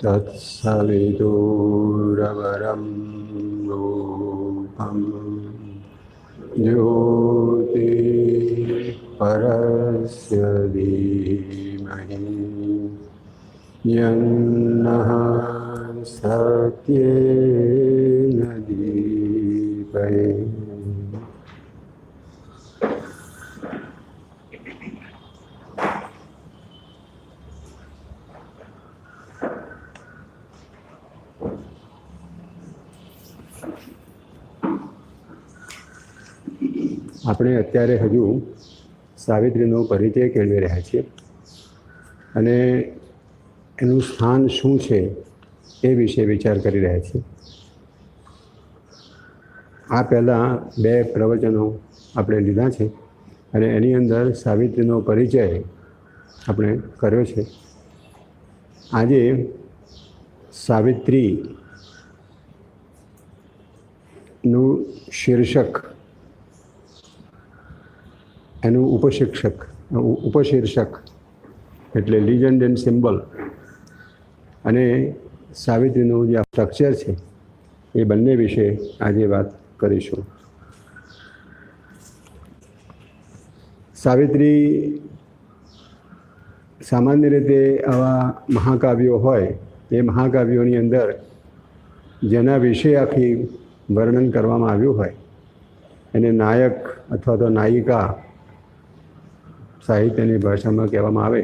તત્સવિદુરવરમ રૂપમ જ્યોતિ પરસ્ય ધીમહિ યન્નઃ સત્યેન દીપયે. આપણે અત્યારે હજુ સાવિત્રીનો પરિચય કેળવી રહ્યા છીએ અને એનું સ્થાન શું છે એ વિશે વિચાર કરી રહ્યા છીએ. આ પહેલાં 2 પ્રવચનો આપણે લીધા છે અને એની અંદર સાવિત્રીનો પરિચય આપણે કર્યો છે. આજે સાવિત્રીનું શીર્ષક, એનું ઉપશીર્ષક એટલે લીજન્ડ એન્ડ સિમ્બલ અને સાવિત્રીનું જે સ્ટ્રક્ચર છે એ બંને વિશે આજે વાત કરીશું. સાવિત્રી સામાન્ય રીતે આવા મહાકાવ્યો હોય એ મહાકાવ્યોની અંદર જેના વિશે આખી વર્ણન કરવામાં આવ્યું હોય એને નાયક અથવા તો નાયિકા સાહિત્યની ભાષામાં કહેવામાં આવે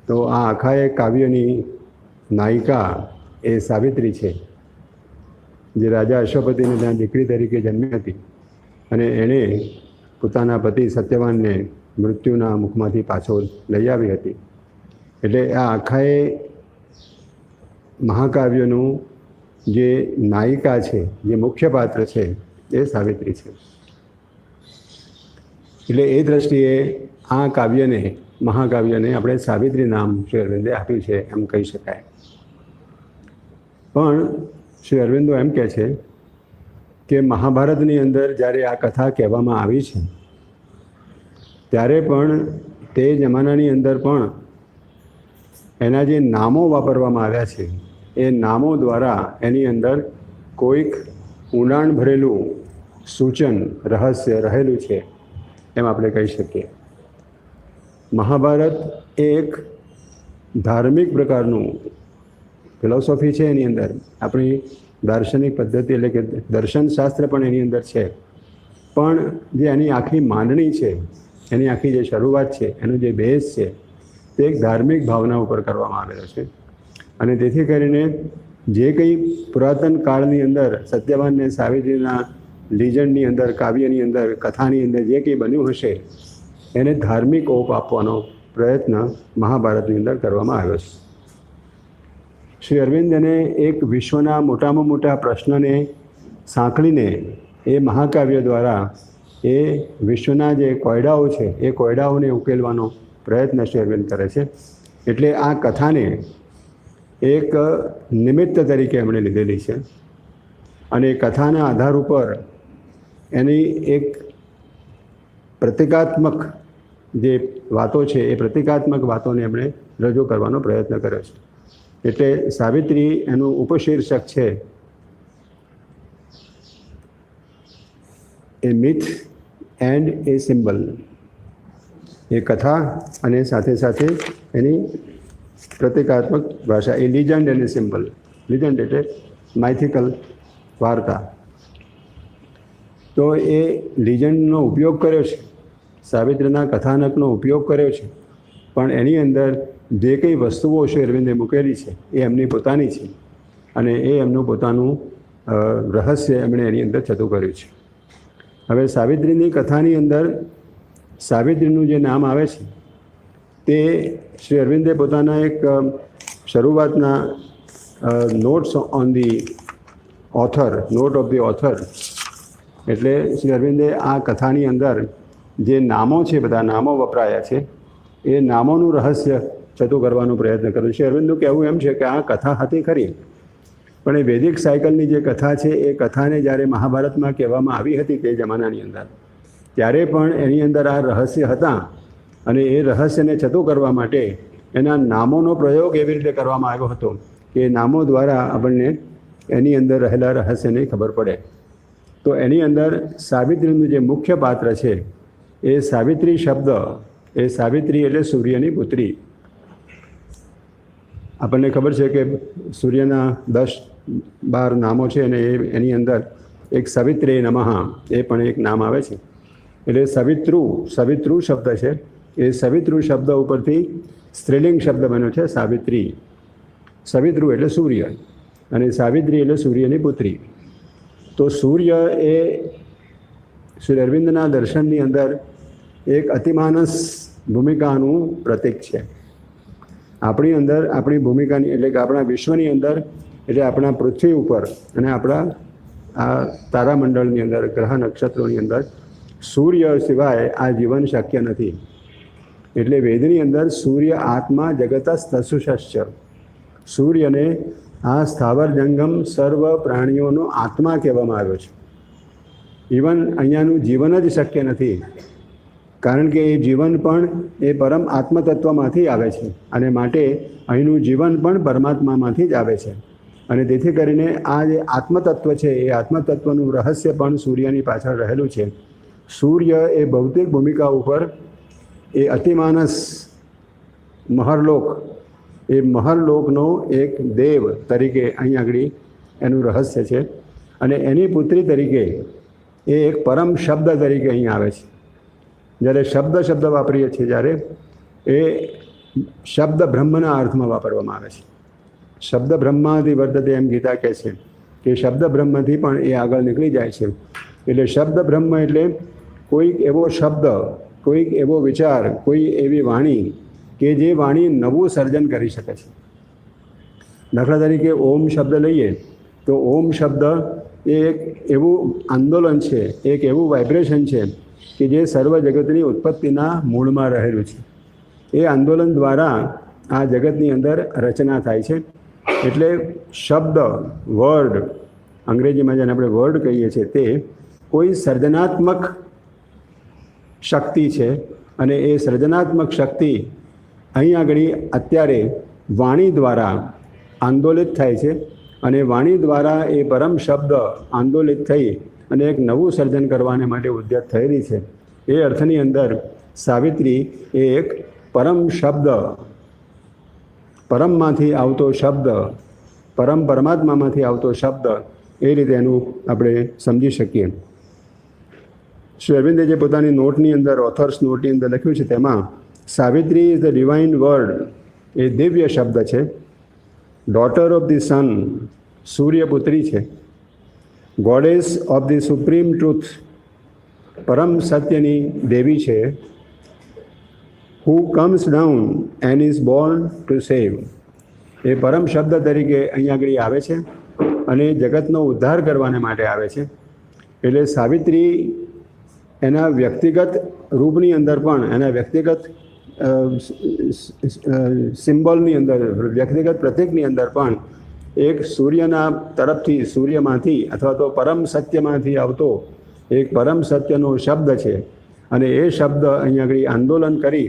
તો આ આખા એ કાવ્યની નાયિકા એ સાવિત્રી છે, જે રાજા અશ્વપતિને ત્યાં દીકરી તરીકે જન્મી હતી અને એણે પોતાના પતિ સત્યવાનને મૃત્યુના મુખમાંથી પાછો લઈ આવી હતી. એટલે આ આખાએ મહાકાવ્યનું જે નાયિકા છે, જે મુખ્ય પાત્ર છે એ સાવિત્રી છે. એટલે એ દ્રષ્ટિએ આ કાવ્યને, મહાકાવ્યને આપણે સાવિત્રી નામ શ્રી અરવિંદે આપ્યું છે એમ કહી શકાય. પણ શ્રી અરવિંદો એમ કહે છે કે મહાભારતની અંદર જ્યારે આ કથા કહેવામાં આવી છે ત્યારે પણ તે જમાનાની અંદર પણ એના જે નામો વાપરવામાં આવ્યા છે એ નામો દ્વારા એની અંદર કોઈક ઊંડાણ ભરેલું સૂચન, રહસ્ય રહેલું છે એમ આપણે કહી શકીએ. મહાભારત એ એક ધાર્મિક પ્રકારનું ફિલોસોફી છે. એની અંદર આપણી દાર્શનિક પદ્ધતિ એટલે કે દર્શનશાસ્ત્ર પણ એની અંદર છે, પણ જે એની આખી માંડણી છે, એની આખી જે શરૂઆત છે, એનો જે બેઝ છે તે એક ધાર્મિક ભાવના ઉપર કરવામાં આવેલો છે. અને તેથી કરીને જે કંઈ પુરાતન કાળની અંદર સત્યવાન અને સાવિત્રીના લીજન્ડની અંદર, કાવ્યની અંદર, કથાની અંદર જે કંઈ બન્યું હશે એને ધાર્મિક ઓપ આપવાનો પ્રયત્ન મહાભારતની અંદર કરવામાં આવ્યો છે. શ્રી અરવિંદ એને એક વિશ્વના મોટામાં મોટા પ્રશ્નને સાંકળીને એ મહાકાવ્ય દ્વારા એ વિશ્વના જે કોયડાઓ છે એ કોયડાઓને ઉકેલવાનો પ્રયત્ન શ્રી અરવિંદ કરે છે. એટલે આ કથાને એક નિમિત્ત તરીકે એમણે લીધેલી છે અને કથાના આધાર ઉપર એની એક પ્રતિકાત્મક જે વાતો છે એ પ્રતિકાત્મક વાતોને એમણે રજૂ કરવાનો પ્રયત્ન કર્યો છે. એટલે સાવિત્રી એનું ઉપશીર્ષક છે એ મિથ એન્ડ એ સિમ્બલ. એ કથા અને સાથે સાથે એની પ્રતિકાત્મક ભાષા, એ લીજન્ડ એન્ડ એ સિમ્બલ. લીજન્ડ એટલે માઇથિકલ વાર્તા. તો એ લીજન્ડનો ઉપયોગ કર્યો છે, સાવિત્રીના કથાનકનો ઉપયોગ કર્યો છે, પણ એની અંદર જે કંઈ વસ્તુઓ શ્રી અરવિંદે મૂકેલી છે એ એમની પોતાની છે અને એ એમનું પોતાનું રહસ્ય એમણે એની અંદર છતું કર્યું છે. હવે સાવિત્રીની કથાની અંદર સાવિત્રીનું જે નામ આવે છે તે શ્રી અરવિંદે પોતાના એક શરૂઆતના notes on the author, note of the author, એટલે શ્રી અરવિંદે આ કથાની અંદર જે નામો છે, બધા નામો વપરાયા છે, એ નામોનું રહસ્ય છતું કરવાનો પ્રયત્ન કર્યો. શ્રી અરવિંદનું કહેવું એમ છે કે આ કથા હતી ખરી, પણ એ વૈદિક સાયકલની જે કથા છે એ કથાને જ્યારે મહાભારતમાં કહેવામાં આવી હતી તે જમાનાની અંદર, ત્યારે પણ એની અંદર આ રહસ્ય હતા અને એ રહસ્યને છતું કરવા માટે એના નામોનો પ્રયોગ એવી રીતે કરવામાં આવ્યો હતો કે નામો દ્વારા આપણને એની અંદર રહેલા રહસ્યની ખબર પડે. તો એની અંદર સાવિત્રીનું જે મુખ્ય પાત્ર છે એ સાવિત્રી શબ્દ, એ સાવિત્રી એટલે સૂર્યની પુત્રી. આપણને ખબર છે કે સૂર્યના 10-12 નામો છે અને એની અંદર એક સવિત્રે નમઃ એ પણ એક નામ આવે છે. એટલે સવિતૃ શબ્દ છે, એ સવિતૃ શબ્દ ઉપરથી સ્ત્રીલિંગ શબ્દ બન્યો છે સાવિત્રી. સવિતૃ એટલે સૂર્ય અને સાવિત્રી એટલે સૂર્યની પુત્રી. તો સૂર્ય એ શ્રી અરવિંદના દર્શનની અંદર એક અતિમાનસ ભૂમિકાનું પ્રતીક છે. આપણી અંદર આપણી ભૂમિકાની એટલે કે આપણા વિશ્વની અંદર એટલે આપણા પૃથ્વી ઉપર અને આપણા આ તારામંડળની અંદર ગ્રહ નક્ષત્રોની અંદર સૂર્ય સિવાય આ જીવન શક્ય નથી. એટલે વેદની અંદર સૂર્ય આત્મા જગતસ્તસુષશ્ચ, સૂર્યને આ સ્થાવર જંગમ સર્વ પ્રાણીઓનો આત્મા કહેવામાં આવ્યો છે. ઇવન અહીંયાનું જીવન જ શક્ય નથી, કારણ કે એ જીવન પણ એ પરમ આત્મતત્વમાંથી આવે છે અને માટે અહીંનું જીવન પણ પરમાત્મામાંથી જ આવે છે. અને તેથી કરીને આ જે આત્મતત્વ છે એ આત્મતત્વનું રહસ્ય પણ સૂર્યની પાછળ રહેલું છે. સૂર્ય એ ભૌતિક ભૂમિકા ઉપર એ અતિમાનસ મહરલોક, એ મહરલોકનો એક દેવ તરીકે અહીં આગળ એનું રહસ્ય છે અને એની પુત્રી તરીકે એ એક પરમ શબ્દ તરીકે અહીં આવે છે. જ્યારે શબ્દ વાપરીએ છીએ જ્યારે એ શબ્દ બ્રહ્મના અર્થમાં વાપરવામાં આવે છે. શબ્દ બ્રહ્માથી વર્તતે એમ ગીતા કહે છે કે શબ્દ બ્રહ્મથી પણ એ આગળ નીકળી જાય છે. એટલે શબ્દ બ્રહ્મ એટલે કોઈક એવો શબ્દ, કોઈક એવો વિચાર, કોઈ એવી વાણી કે જે વાણી નવું સર્જન કરી શકે છે. દાખલા તરીકે ઓમ શબ્દ લઈએ તો ઓમ શબ્દ એ એક એવું આંદોલન છે, એક એવું વાઇબ્રેશન છે કે જે સર્વ જગતની ઉત્પત્તિના મૂળમાં રહેલું છે. એ આંદોલન દ્વારા આ જગતની અંદર રચના થાય છે. એટલે શબ્દ, વર્ડ, અંગ્રેજીમાં જેને આપણે વર્ડ કહીએ છીએ, તે કોઈ સર્જનાત્મક શક્તિ છે અને એ સર્જનાત્મક શક્તિ અહીં આગળ અત્યારે વાણી દ્વારા આંદોલિત થાય છે અને વાણી દ્વારા એ પરમ શબ્દ આંદોલિત થઈ અને એક નવું સર્જન કરવાને માટે ઉદ્યત થયેલી છે. એ અર્થની અંદર સાવિત્રી એ એક પરમ શબ્દ, પરમમાંથી આવતો શબ્દ, પરમાત્મામાંથી આવતો શબ્દ, એ રીતે એનું આપણે સમજી શકીએ. શ્રી અરવિંદે જે પોતાની નોટની અંદર, ઓથર્સ નોટની અંદર લખ્યું છે તેમાં Savitri is the divine word, એ દિવ્ય શબ્દ છે. ડોટર ઓફ ધી સન, સૂર્યપુત્રી છે. Goddess of the supreme truth, પરમ સત્યની દેવી છે. Who comes down and is born to save, એ પરમ શબ્દ તરીકે અહીં આગળ આવે છે અને જગતનો ઉદ્ધાર કરવાને માટે આવે છે. એટલે સાવિત્રી એના વ્યક્તિગત રૂપની અંદર પણ, એના વ્યક્તિગત સિમ્બોલની અંદર, વ્યક્તિગત પ્રતીકની અંદર પણ એક સૂર્યના તરફથી, સૂર્યમાંથી અથવા તો પરમ સત્યમાંથી આવતો એક પરમ સત્યનો શબ્દ છે અને એ શબ્દ અહીં આગળ આંદોલન કરી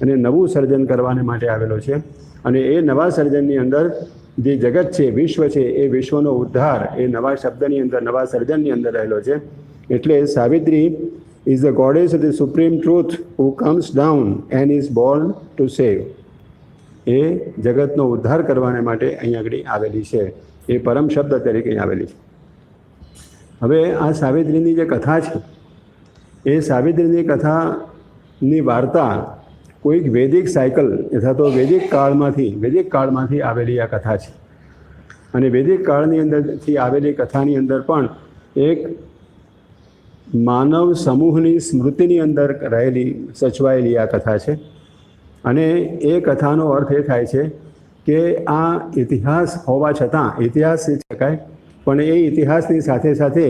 અને નવું સર્જન કરવાને માટે આવેલો છે. અને એ નવા સર્જનની અંદર જે જગત છે, વિશ્વ છે, એ વિશ્વનો ઉદ્ધાર એ નવા શબ્દની અંદર, નવા સર્જનની અંદર રહેલો છે. એટલે Savitri is the goddess of the supreme truth who comes down and is born to save. એ જગતનો ઉદ્ધાર કરવાને માટે અહીં આગળ આવેલી છે, એ પરમ શબ્દ તરીકે આવેલી છે. હવે આ સાવિત્રીની જે કથા છે, એ સાવિત્રીની કથાની વાર્તા કોઈક વૈદિક સાયકલ અથવા તો વૈદિક કાળમાંથી આવેલી આ કથા છે. અને વૈદિક કાળની અંદરથી આવેલી કથાની અંદર પણ એક માનવ સમૂહની સ્મૃતિની અંદર રહેલી, સચવાયેલી આ કથા છે. અને એ કથાનો અર્થ એ થાય છે કે આ ઇતિહાસ હોવા છતાં, ઇતિહાસ કહી શકાય, પણ એ ઇતિહાસની સાથે સાથે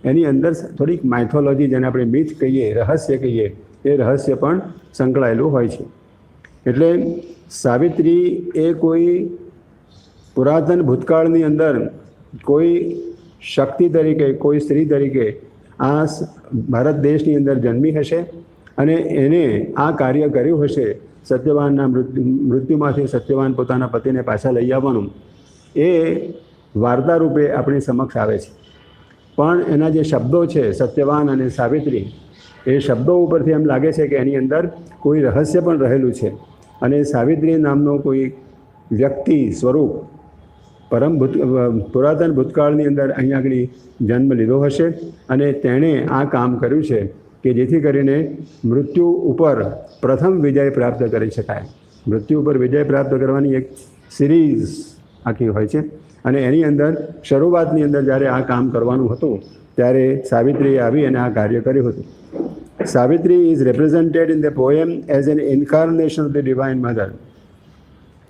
એની અંદર થોડીક માઇથોલોજી, જેને આપણે મિથ કહીએ, રહસ્ય કહીએ, એ રહસ્ય પણ સંકળાયેલું હોય છે. એટલે સાવિત્રી એ કોઈ પુરાતન ભૂતકાળની અંદર કોઈ શક્તિ તરીકે, કોઈ સ્ત્રી તરીકે આ ભારત દેશની અંદર જન્મી હશે અને એને આ કાર્ય કર્યું હશે, સત્યવાનના મૃત્યુમાંથી સત્યવાન પોતાના પતિને પાછા લઈ આવવાનું, એ વાર્તા રૂપે આપણી સમક્ષ આવે છે. પણ એના જે શબ્દો છે સત્યવાન અને સાવિત્રી, એ શબ્દો ઉપરથી એમ લાગે છે કે એની અંદર કોઈ રહસ્ય પણ રહેલું છે. અને સાવિત્રી નામનો કોઈ વ્યક્તિ સ્વરૂપ પુરાતન ભૂતકાળની અંદર અહીંયા આગળ જન્મ લીધો હશે અને તેણે આ કામ કર્યું છે કે જેથી કરીને મૃત્યુ ઉપર પ્રથમ વિજય પ્રાપ્ત કરી શકાય. મૃત્યુ ઉપર વિજય પ્રાપ્ત કરવાની એક સિરીઝ આખી હોય છે અને એની અંદર શરૂઆતની અંદર જ્યારે આ કામ કરવાનું હતું ત્યારે સાવિત્રીએ આવી અને આ કાર્ય કર્યું હતું. Savitri is represented in the poem as an incarnation of the divine mother.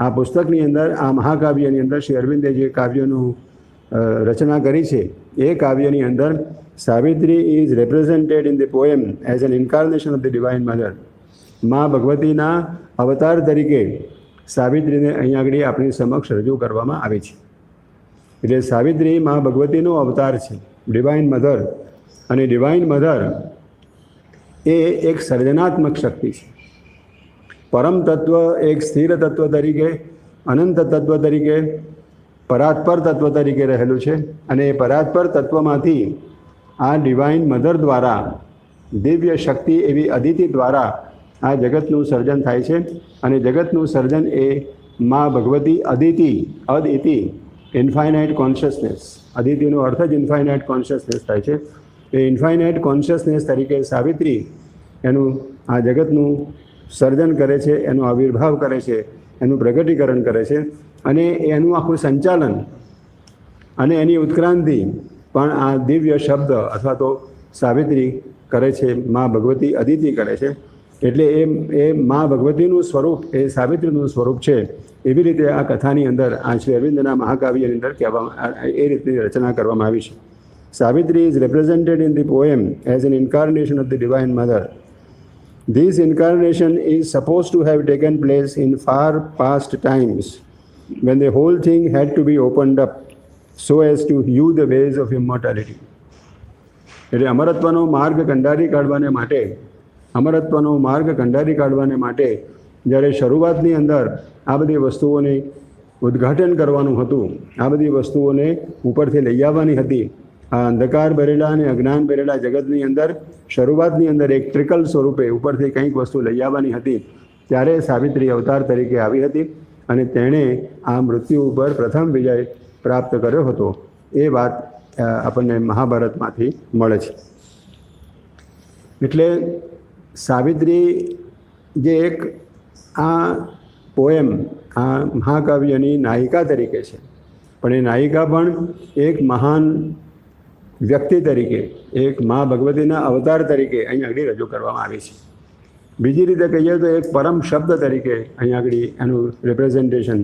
આ પુસ્તકની અંદર, આ મહાકાવ્યની અંદર શ્રી અરવિંદે જે કાવ્યનું રચના કરી છે એ કાવ્યની અંદર Savitri is represented in the poem as an incarnation of the divine mother. મા ભગવતીના અવતાર તરીકે સાવિત્રીને અહીંયા આગળ આપણી સમક્ષ રજૂ કરવામાં આવી છે. એટલે સાવિત્રી મા ભગવતીનો અવતાર છે, ડિવાઇન મધર. અને ડિવાઇન મધર એ એક સર્જનાત્મક શક્તિ છે. પરમ તત્વ એક સ્થિર તત્વ તરીકે, અનંત તત્વ તરીકે, પરાત્પર તત્વ તરીકે રહેલું છે. અને એ પરાત્પર તત્વમાંથી આ ડિવાઇન મધર દ્વારા, દિવ્ય શક્તિ એવી અદિતિ દ્વારા આ જગતનું સર્જન થાય છે. અને જગતનું સર્જન એ મા ભગવતી અદિતિ ઇન્ફાઇનાઇટ કોન્શિયસનેસ, અદિતિનો અર્થ જ ઇન્ફાઇનાઇટ કોન્શિયસનેસ થાય છે. એ ઇન્ફાઇનાઇટ કોન્શિયસનેસ તરીકે સાવિત્રી એનું આ જગતનું સર્જન કરે છે, એનો આવિર્ભાવ કરે છે, એનું પ્રગટીકરણ કરે છે. અને એનું આખું સંચાલન અને એની ઉત્ક્રાંતિ પણ આ દિવ્ય શબ્દ અથવા તો સાવિત્રી કરે છે, મા ભગવતી અદિતિ કરે છે. એટલે એ મા ભગવતીનું સ્વરૂપ એ સાવિત્રીનું સ્વરૂપ છે. એવી રીતે આ કથાની અંદર આ શ્રી અરવિંદના મહાકાવ્યની અંદર કહેવામાં, એ રીતની રચના કરવામાં આવી છે. Savitri is represented in the poem as an incarnation of the divine mother. This incarnation is supposed to have taken place in far past times when the whole thing had to be opened up so as to hew the ways of immortality. એટલે અમરત્વનો માર્ગ કંડારી કાઢવાને માટે જ્યારે શરૂઆતની અંદર આ બધી વસ્તુઓને ઉદ્ઘાટન કરવાનું હતું, આ બધી વસ્તુઓને ઉપરથી લઈ આવવાની હતી, આ અંધકાર ભરેલા અને અજ્ઞાન ભરેલા જગતની અંદર શરૂઆતની અંદર એક ટ્રિકલ સ્વરૂપે ઉપરથી કંઈક વસ્તુ લઈ આવવાની હતી, ત્યારે સાવિત્રી અવતાર તરીકે આવી હતી અને તેણે આ મૃત્યુ ઉપર પ્રથમ વિજય પ્રાપ્ત કર્યો હતો. એ વાત આપણને મહાભારતમાંથી મળે છે. એટલે સાવિત્રી જે એક આ પોએમ, આ મહાકાવ્યની નાયિકા તરીકે છે, પણ એ નાયિકા પણ એક મહાન વ્યક્તિ તરીકે, એક મા ભગવતીના અવતાર તરીકે અહીંયા આગળ રજૂ કરવામાં આવી છે. બીજી રીતે કહીએ તો એક પરમ શબ્દ તરીકે અહીંયા આગળ એનું રિપ્રેઝન્ટેશન,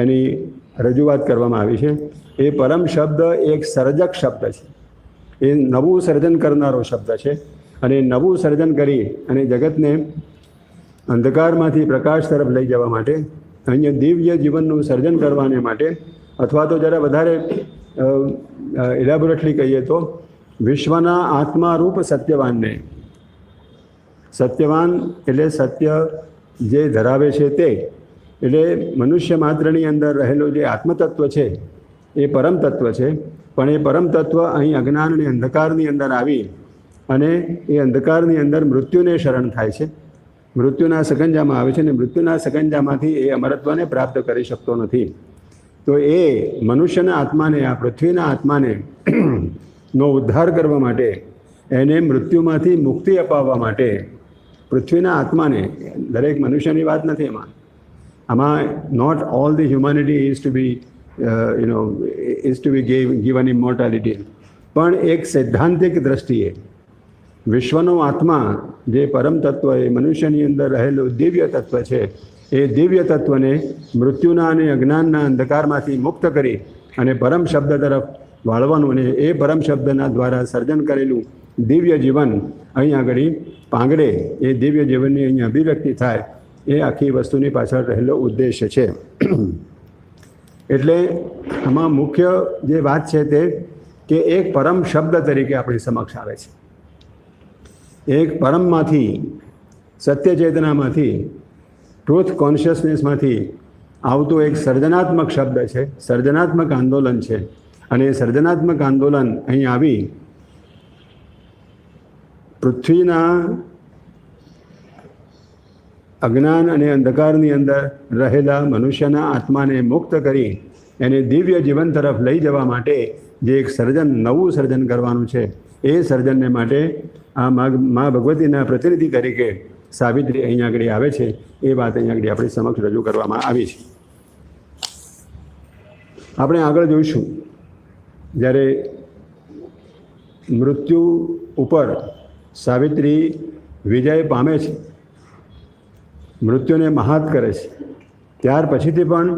એની રજૂઆત કરવામાં આવી છે. એ પરમ શબ્દ એક સર્જક શબ્દ છે, એ નવું સર્જન કરનારો શબ્દ છે. અને નવું સર્જન કરી અને જગતને અંધકારમાંથી પ્રકાશ તરફ લઈ જવા માટે, અહીંયા દિવ્ય જીવનનું સર્જન કરવાને માટે, અથવા તો જરા વધારે ઇલેબોરેટલી કહીએ તો વિશ્વના આત્મારૂપ સત્યવાનને, સત્યવાન એટલે સત્ય જે ધરાવે છે તે, એટલે મનુષ્ય માત્રની અંદર રહેલો જે આત્મતત્વ છે એ પરમ તત્વ છે. પણ એ પરમ તત્વ અહીં અજ્ઞાન અને અંધકારની અંદર આવી અને એ અંધકારની અંદર મૃત્યુને શરણ થાય છે, મૃત્યુના સકંજામાં આવે છે. અને મૃત્યુના સકંજામાંથી એ અમરત્વને પ્રાપ્ત કરી શકતો નથી. તો એ મનુષ્યના આત્માને, આ પૃથ્વીના આત્માને નો ઉદ્ધાર કરવા માટે, એને મૃત્યુમાંથી મુક્તિ અપાવવા માટે, પૃથ્વીના આત્માને, દરેક મનુષ્યની વાત નથી આમાં not all the humanity is to be given immortality. પણ એક સૈદ્ધાંતિક દ્રષ્ટિએ વિશ્વનો આત્મા જે પરમ તત્વ, એ મનુષ્યની અંદર રહેલું દિવ્ય તત્વ છે, એ દિવ્ય તત્વને મૃત્યુના અને અજ્ઞાનના અંધકારમાંથી મુક્ત કરી અને પરમ શબ્દ તરફ વાળવાનું, અને એ પરમ શબ્દના દ્વારા સર્જન કરેલું દિવ્ય જીવન અહીં આગળ પાંગડે, એ દિવ્ય જીવનની અહીંયા અભિવ્યક્તિ થાય, એ આખી વસ્તુની પાછળ રહેલો ઉદ્દેશ્ય છે. એટલે આમાં મુખ્ય જે વાત છે તે કે એક પરમ શબ્દ તરીકે આપણી સમક્ષ આવે છે. એક પરમમાંથી, સત્ય ચેતનામાંથી, ટ્રુથ કોન્શિયસનેસમાંથી આવતો એક સર્જનાત્મક શબ્દ છે, સર્જનાત્મક આંદોલન છે. અને એ સર્જનાત્મક આંદોલન અહીં આવી પૃથ્વીના અજ્ઞાન અને અંધકારની અંદર રહેલા મનુષ્યના આત્માને મુક્ત કરી એને દિવ્ય જીવન તરફ લઈ જવા માટે જે એક સર્જન, નવું સર્જન કરવાનું છે, એ સર્જનને માટે આ મા ભગવતીના પ્રતિનિધિ તરીકે સાવિત્રી અહીંયા આગળ આવે છે. એ વાત અહીંયા આગળ આપણી સમક્ષ રજૂ કરવામાં આવી છે. આપણે આગળ જોઈશું, જ્યારે મૃત્યુ ઉપર સાવિત્રી વિજય પામે છે, મૃત્યુને મહાત કરે છે, ત્યાર પછીથી પણ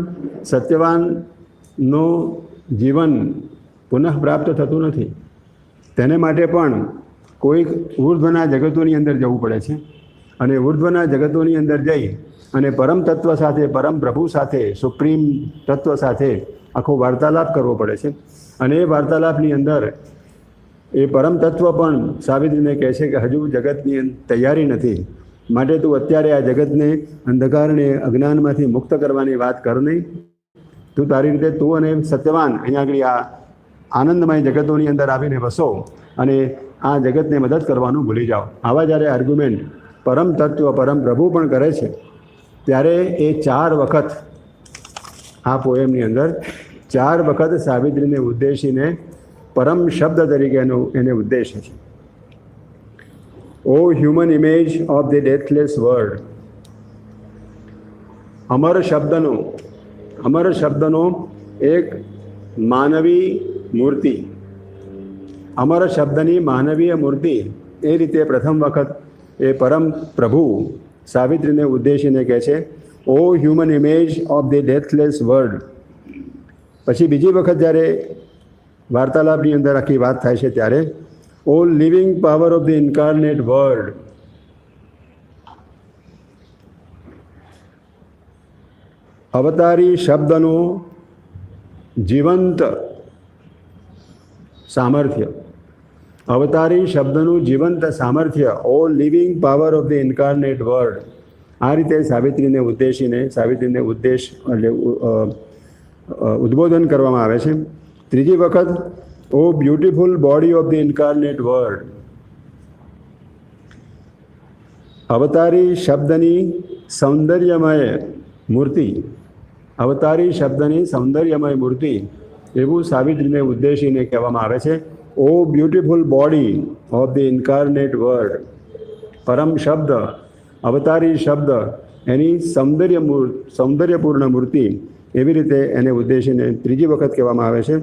સત્યવાનનું જીવન પુનઃ પ્રાપ્ત થતું નથી. તેને માટે પણ કોઈક ઉર્ધ્વના જગતોની અંદર જવું પડે છે. અને ઉર્ધ્વના જગતોની અંદર જઈ અને પરમ તત્વ સાથે, પરમ પ્રભુ સાથે, સુપ્રીમ તત્વ સાથે આખો વાર્તાલાપ કરવો પડે છે. અને એ વાર્તાલાપની અંદર એ પરમ તત્વ પણ સાવિત્રીને કહે છે કે હજુ જગતની તૈયારી નથી, માટે તું અત્યારે આ જગતને, અંધકારને, અજ્ઞાનમાંથી મુક્ત કરવાની વાત કર નહીં. તું તારી રીતે તું અને સત્યવાન અહીંયા આગળ આ આનંદમય જગતોની અંદર આવીને વસો અને આ જગતને મદદ કરવાનું ભૂલી જાઓ. આવા જ્યારે આર્ગ્યુમેન્ટ પરમ તત્વ, પરમ પ્રભુ પણ કરે છે, ત્યારે એ 4 વખત આ પોએમની અંદર 4 વખત સાવિત્રીને ઉદ્દેશીને પરમ શબ્દ તરીકે એને ઉદ્દેશ્ય છે. O human image of the deathless world. અમર શબ્દનો એક માનવી મૂર્તિ, અમર શબ્દની માનવીય મૂર્તિ, એ રીતે પ્રથમ વખત એ પરમ પ્રભુ સાવિત્રીને ઉદ્દેશીને કહે છે O human image of the deathless world. પછી બીજી વખત જ્યારે વાર્તાલાપની અંદર આખી વાત થાય છે ત્યારે O living power of the incarnate world. અવતારી શબ્દનું જીવંત સામર્થ્ય, અવતારી શબ્દનું જીવંત સામર્થ્ય, O living power of the incarnate world. આ રીતે સાવિત્રીને ઉદ્દેશીને સાવિત્રીને ઉદ્દેશ એટલે ઉદ્બોધન કરવામાં આવે છે. ત્રીજી વખત O beautiful body of the incarnate world. અવતારી શબ્દની સૌંદર્યમય મૂર્તિ, અવતારી શબ્દની સૌંદર્યમય મૂર્તિ એવું સાવિત્રીને ઉદ્દેશીને કહેવામાં આવે છે. O beautiful body of the incarnate world. પરમ શબ્દ, અવતારી શબ્દ, એની સૌંદર્યપૂર્ણ મૂર્તિ, એવી રીતે એને ઉદ્દેશીને ત્રીજી વખત કહેવામાં આવે છે.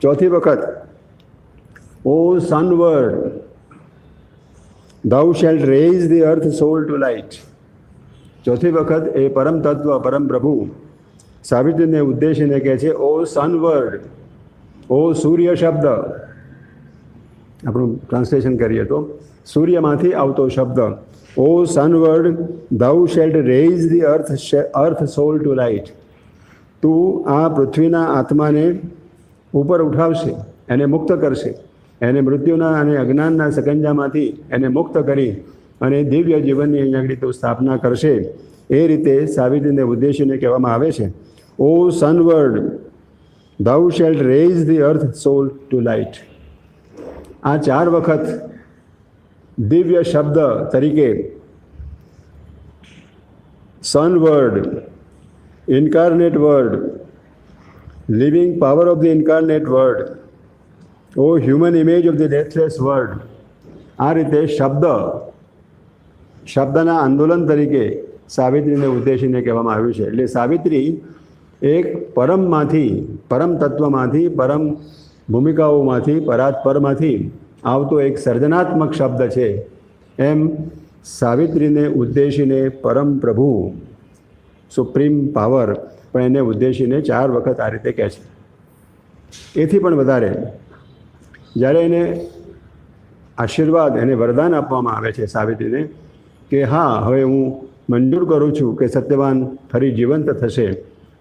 ચોથી વખત ઓ સનવર્ડ, thou shalt raise the earth soul to light. ચોથી વખત એ પરમ તત્વ, પરમ પ્રભુ સાવિત્રીને ઉદ્દેશીને કહે છે ઓ સનવર્ડ, ઓ સૂર્ય શબ્દ. આપણું ટ્રાન્સલેશન કરીએ તો સૂર્યમાંથી આવતો શબ્દ. ઓ સનવર્ડ, thou shalt raise the earth soul to light. તું આ પૃથ્વીના આત્માને ઉપર ઉઠાવશે, એને મુક્ત કરશે, એને મૃત્યુના અને અજ્ઞાનના સકંજામાંથી એને મુક્ત કરી અને દિવ્ય જીવનની અહીંયા આગળ તું સ્થાપના કરશે. એ રીતે સાવિત્રીને ઉદ્દેશીને કહેવામાં આવે છે ઓ સનવર્ડ, thou shalt raise the earth soul to light. આ 4 વખત દિવ્ય શબ્દ તરીકે sun word, incarnate word, living power of the incarnate word, O human image of the deathless world. આ રીતે શબ્દના આંદોલન તરીકે સાવિત્રીને ઉદ્દેશીને કહેવામાં આવ્યું છે. એટલે સાવિત્રી એક પરમમાંથી, પરમ તત્વમાંથી, પરમ ભૂમિકાઓમાંથી, પરાત્પરમાંથી આવતો એક સર્જનાત્મક શબ્દ છે. એમ સાવિત્રીને ઉદ્દેશીને પરમ પ્રભુ, સુપ્રીમ પાવર, પણ એને ઉદ્દેશીને 4 વખત આ રીતે કહે છે. એથી પણ વધારે જ્યારે એને આશીર્વાદ, એને વરદાન આપવામાં આવે છે સાવિત્રીને કે હા, હવે હું મંજૂર કરું છું કે સત્યવાન ફરી જીવંત થશે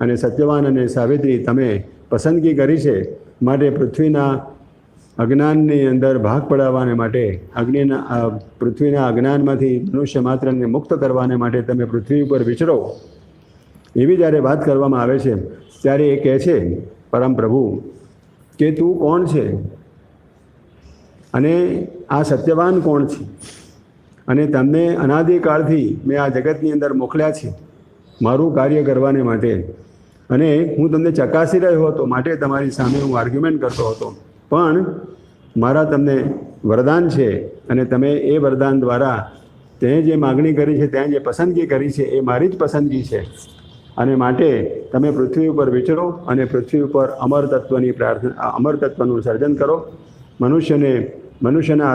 અને સત્યવાન અને સાવિત્રી તમે પસંદગી કરી છે, માટે પૃથ્વીના અજ્ઞાનની અંદર ભાગ પડાવવાને માટે, પૃથ્વીના અજ્ઞાનમાંથી મનુષ્ય માત્રને મુક્ત કરવાને માટે તમે પૃથ્વી ઉપર વિચરો, એવી જ્યારે વાત કરવામાં આવે છે ત્યારે એ કહે છે પરમ પ્રભુ કે તું કોણ છે અને આ સત્યવાન કોણ છે, અને તમને અનાદિકાળથી મેં આ જગતની અંદર મોકલ્યા છે મારું કાર્ય કરવાને માટે, અને હું તમને ચકાસી રહ્યો હતો માટે તમારી સામે હું આર્ગ્યુમેન્ટ કરતો હતો, પણ મારા તમને વરદાન છે અને તમે એ વરદાન દ્વારા તે જે માગણી કરી છે, ત્યાં જે પસંદગી કરી છે એ મારી જ પસંદગી છે, અને માટે તમે પૃથ્વી ઉપર વિચરો અને પૃથ્વી ઉપર અમર તત્વનું સર્જન કરો. મનુષ્યના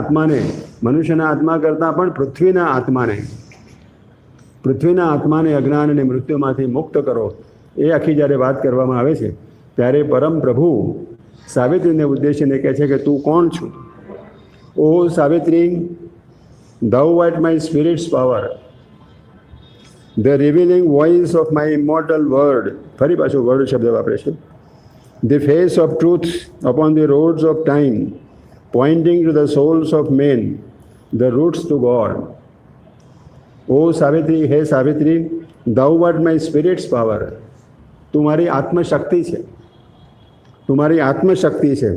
આત્મા કરતાં પણ પૃથ્વીના આત્માને અજ્ઞાન અને મૃત્યુમાંથી મુક્ત કરો. એ આખી જ્યારે વાત કરવામાં આવે છે ત્યારે પરમ પ્રભુ સાવિત્રીને ઉદ્દેશીને કહે છે કે તું કોણ છું? ઓ Savitri, thou art my spirit's power, the revealing voice of my immortal word. ફરી પાછું વર્ડ શબ્દ વાપરે છે. The face of truth upon the roads of time, pointing to the souls of men, the routes to God. ઓ સાવિત્રી, હે Savitri, thou art my spirit's power. તું મારી આત્મશક્તિ છે, તું મારી આત્મશક્તિ છે.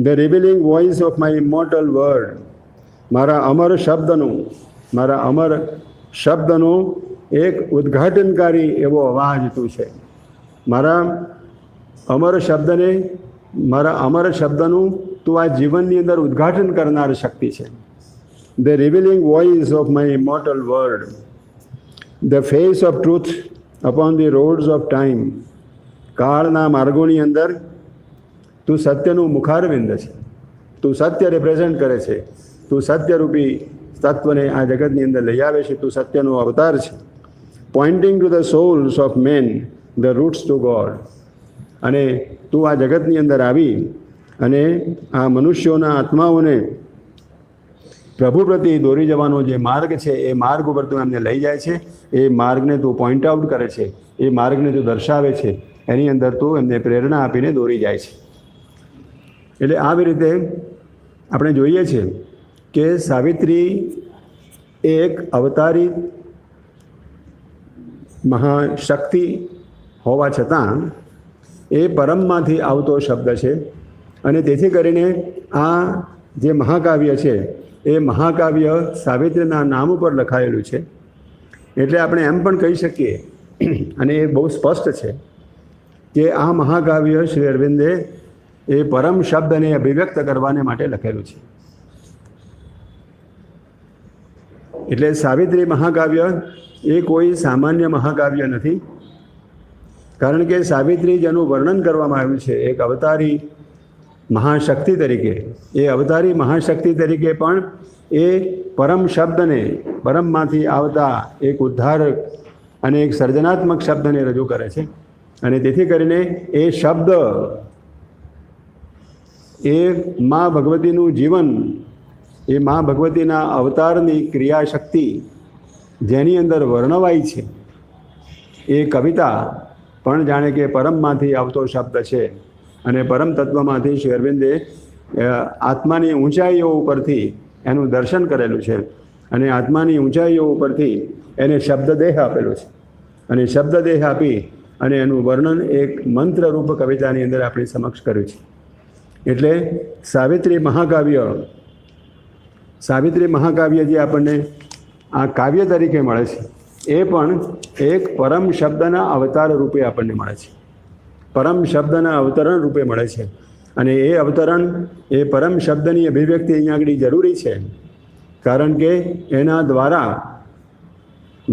The revealing voice of my immortal word. મારા અમર શબ્દનો એક ઉદ્ઘાટનકારી એવો અવાજ તું છે. મારા અમર શબ્દનું તું આ જીવનની અંદર ઉદ્ઘાટન કરનાર શક્તિ છે. The revealing voice of my immortal word. The face of truth upon the roads of time. કાળના માર્ગોની અંદર તું સત્યનું મુખારવિંદ છે, તું સત્ય રિપ્રેઝન્ટ કરે છે, તું સત્યરૂપી તત્વને આ જગતની અંદર લઈ આવે છે, તું સત્યનો અવતાર છે. Pointing to the souls of man, the roots to God. અને તું આ જગતની અંદર આવી અને આ મનુષ્યોના આત્માઓને પ્રભુ પ્રતિ દોરી જવાનો જે માર્ગ છે એ માર્ગ ઉપર તું એમને લઈ જાય છે, એ માર્ગને તું પોઈન્ટ આઉટ કરે છે, એ માર્ગને તું દર્શાવે છે, એની અંદર તું એમને પ્રેરણા આપીને દોરી જાય છે. એટલે આવી રીતે આપણે જોઈએ છીએ કે સાવિત્રી એક અવતારી મહાશક્તિ હોવા છતાં એ પરમમાંથી આવતો શબ્દ છે, અને તેથી કરીને આ જે મહાકાવ્ય છે એ મહાકાવ્ય સાવિત્રીના નામ ઉપર લખાયેલું છે. એટલે આપણે એમ પણ કહી શકીએ, અને એ બહુ સ્પષ્ટ છે કે આ મહાકાવ્ય શ્રી અરવિંદે એ પરમ શબ્દને અભિવ્યક્ત કરવાને માટે લખેલું છે. એટલે સાવિત્રી મહાકાવ્ય એ કોઈ સામાન્ય મહાકાવ્ય નથી, કારણ કે સાવિત્રી જેનું વર્ણન કરવામાં આવ્યું છે એક અવતારી મહાશક્તિ તરીકે, એ અવતારી મહાશક્તિ તરીકે પણ એ પરમ શબ્દને, પરમમાંથી આવતા એક ઉદ્ધારક અને એક સર્જનાત્મક શબ્દને રજૂ કરે છે. અને તેથી કરીને એ શબ્દ એ મા ભગવતીનું જીવન, એ મા ભગવતીના અવતારની ક્રિયાશક્તિ જેની અંદર વર્ણવાઈ છે, એ કવિતા પણ જાણે કે પરમમાંથી આવતો શબ્દ છે. અને પરમ તત્વમાંથી શ્રી અરવિંદે આત્માની ઊંચાઈઓ ઉપરથી એનું દર્શન કરેલું છે, અને આત્માની ઊંચાઈઓ ઉપરથી એને શબ્દદેહ આપેલો છે, અને શબ્દદેહ આપી અને એનું વર્ણન એક મંત્રરૂપ કવિતાની અંદર આપણી સમક્ષ કર્યું છે. એટલે સાવિત્રી મહાકાવ્ય જે આપણને આ કાવ્ય તરીકે મળે છે એ પણ એક પરમ શબ્દના અવતાર રૂપે આપણને મળે છે, પરમ શબ્દના અવતરણ રૂપે મળે છે. અને એ અવતરણ, એ પરમ શબ્દની અભિવ્યક્તિ અહીંયા આગળ જરૂરી છે, કારણ કે એના દ્વારા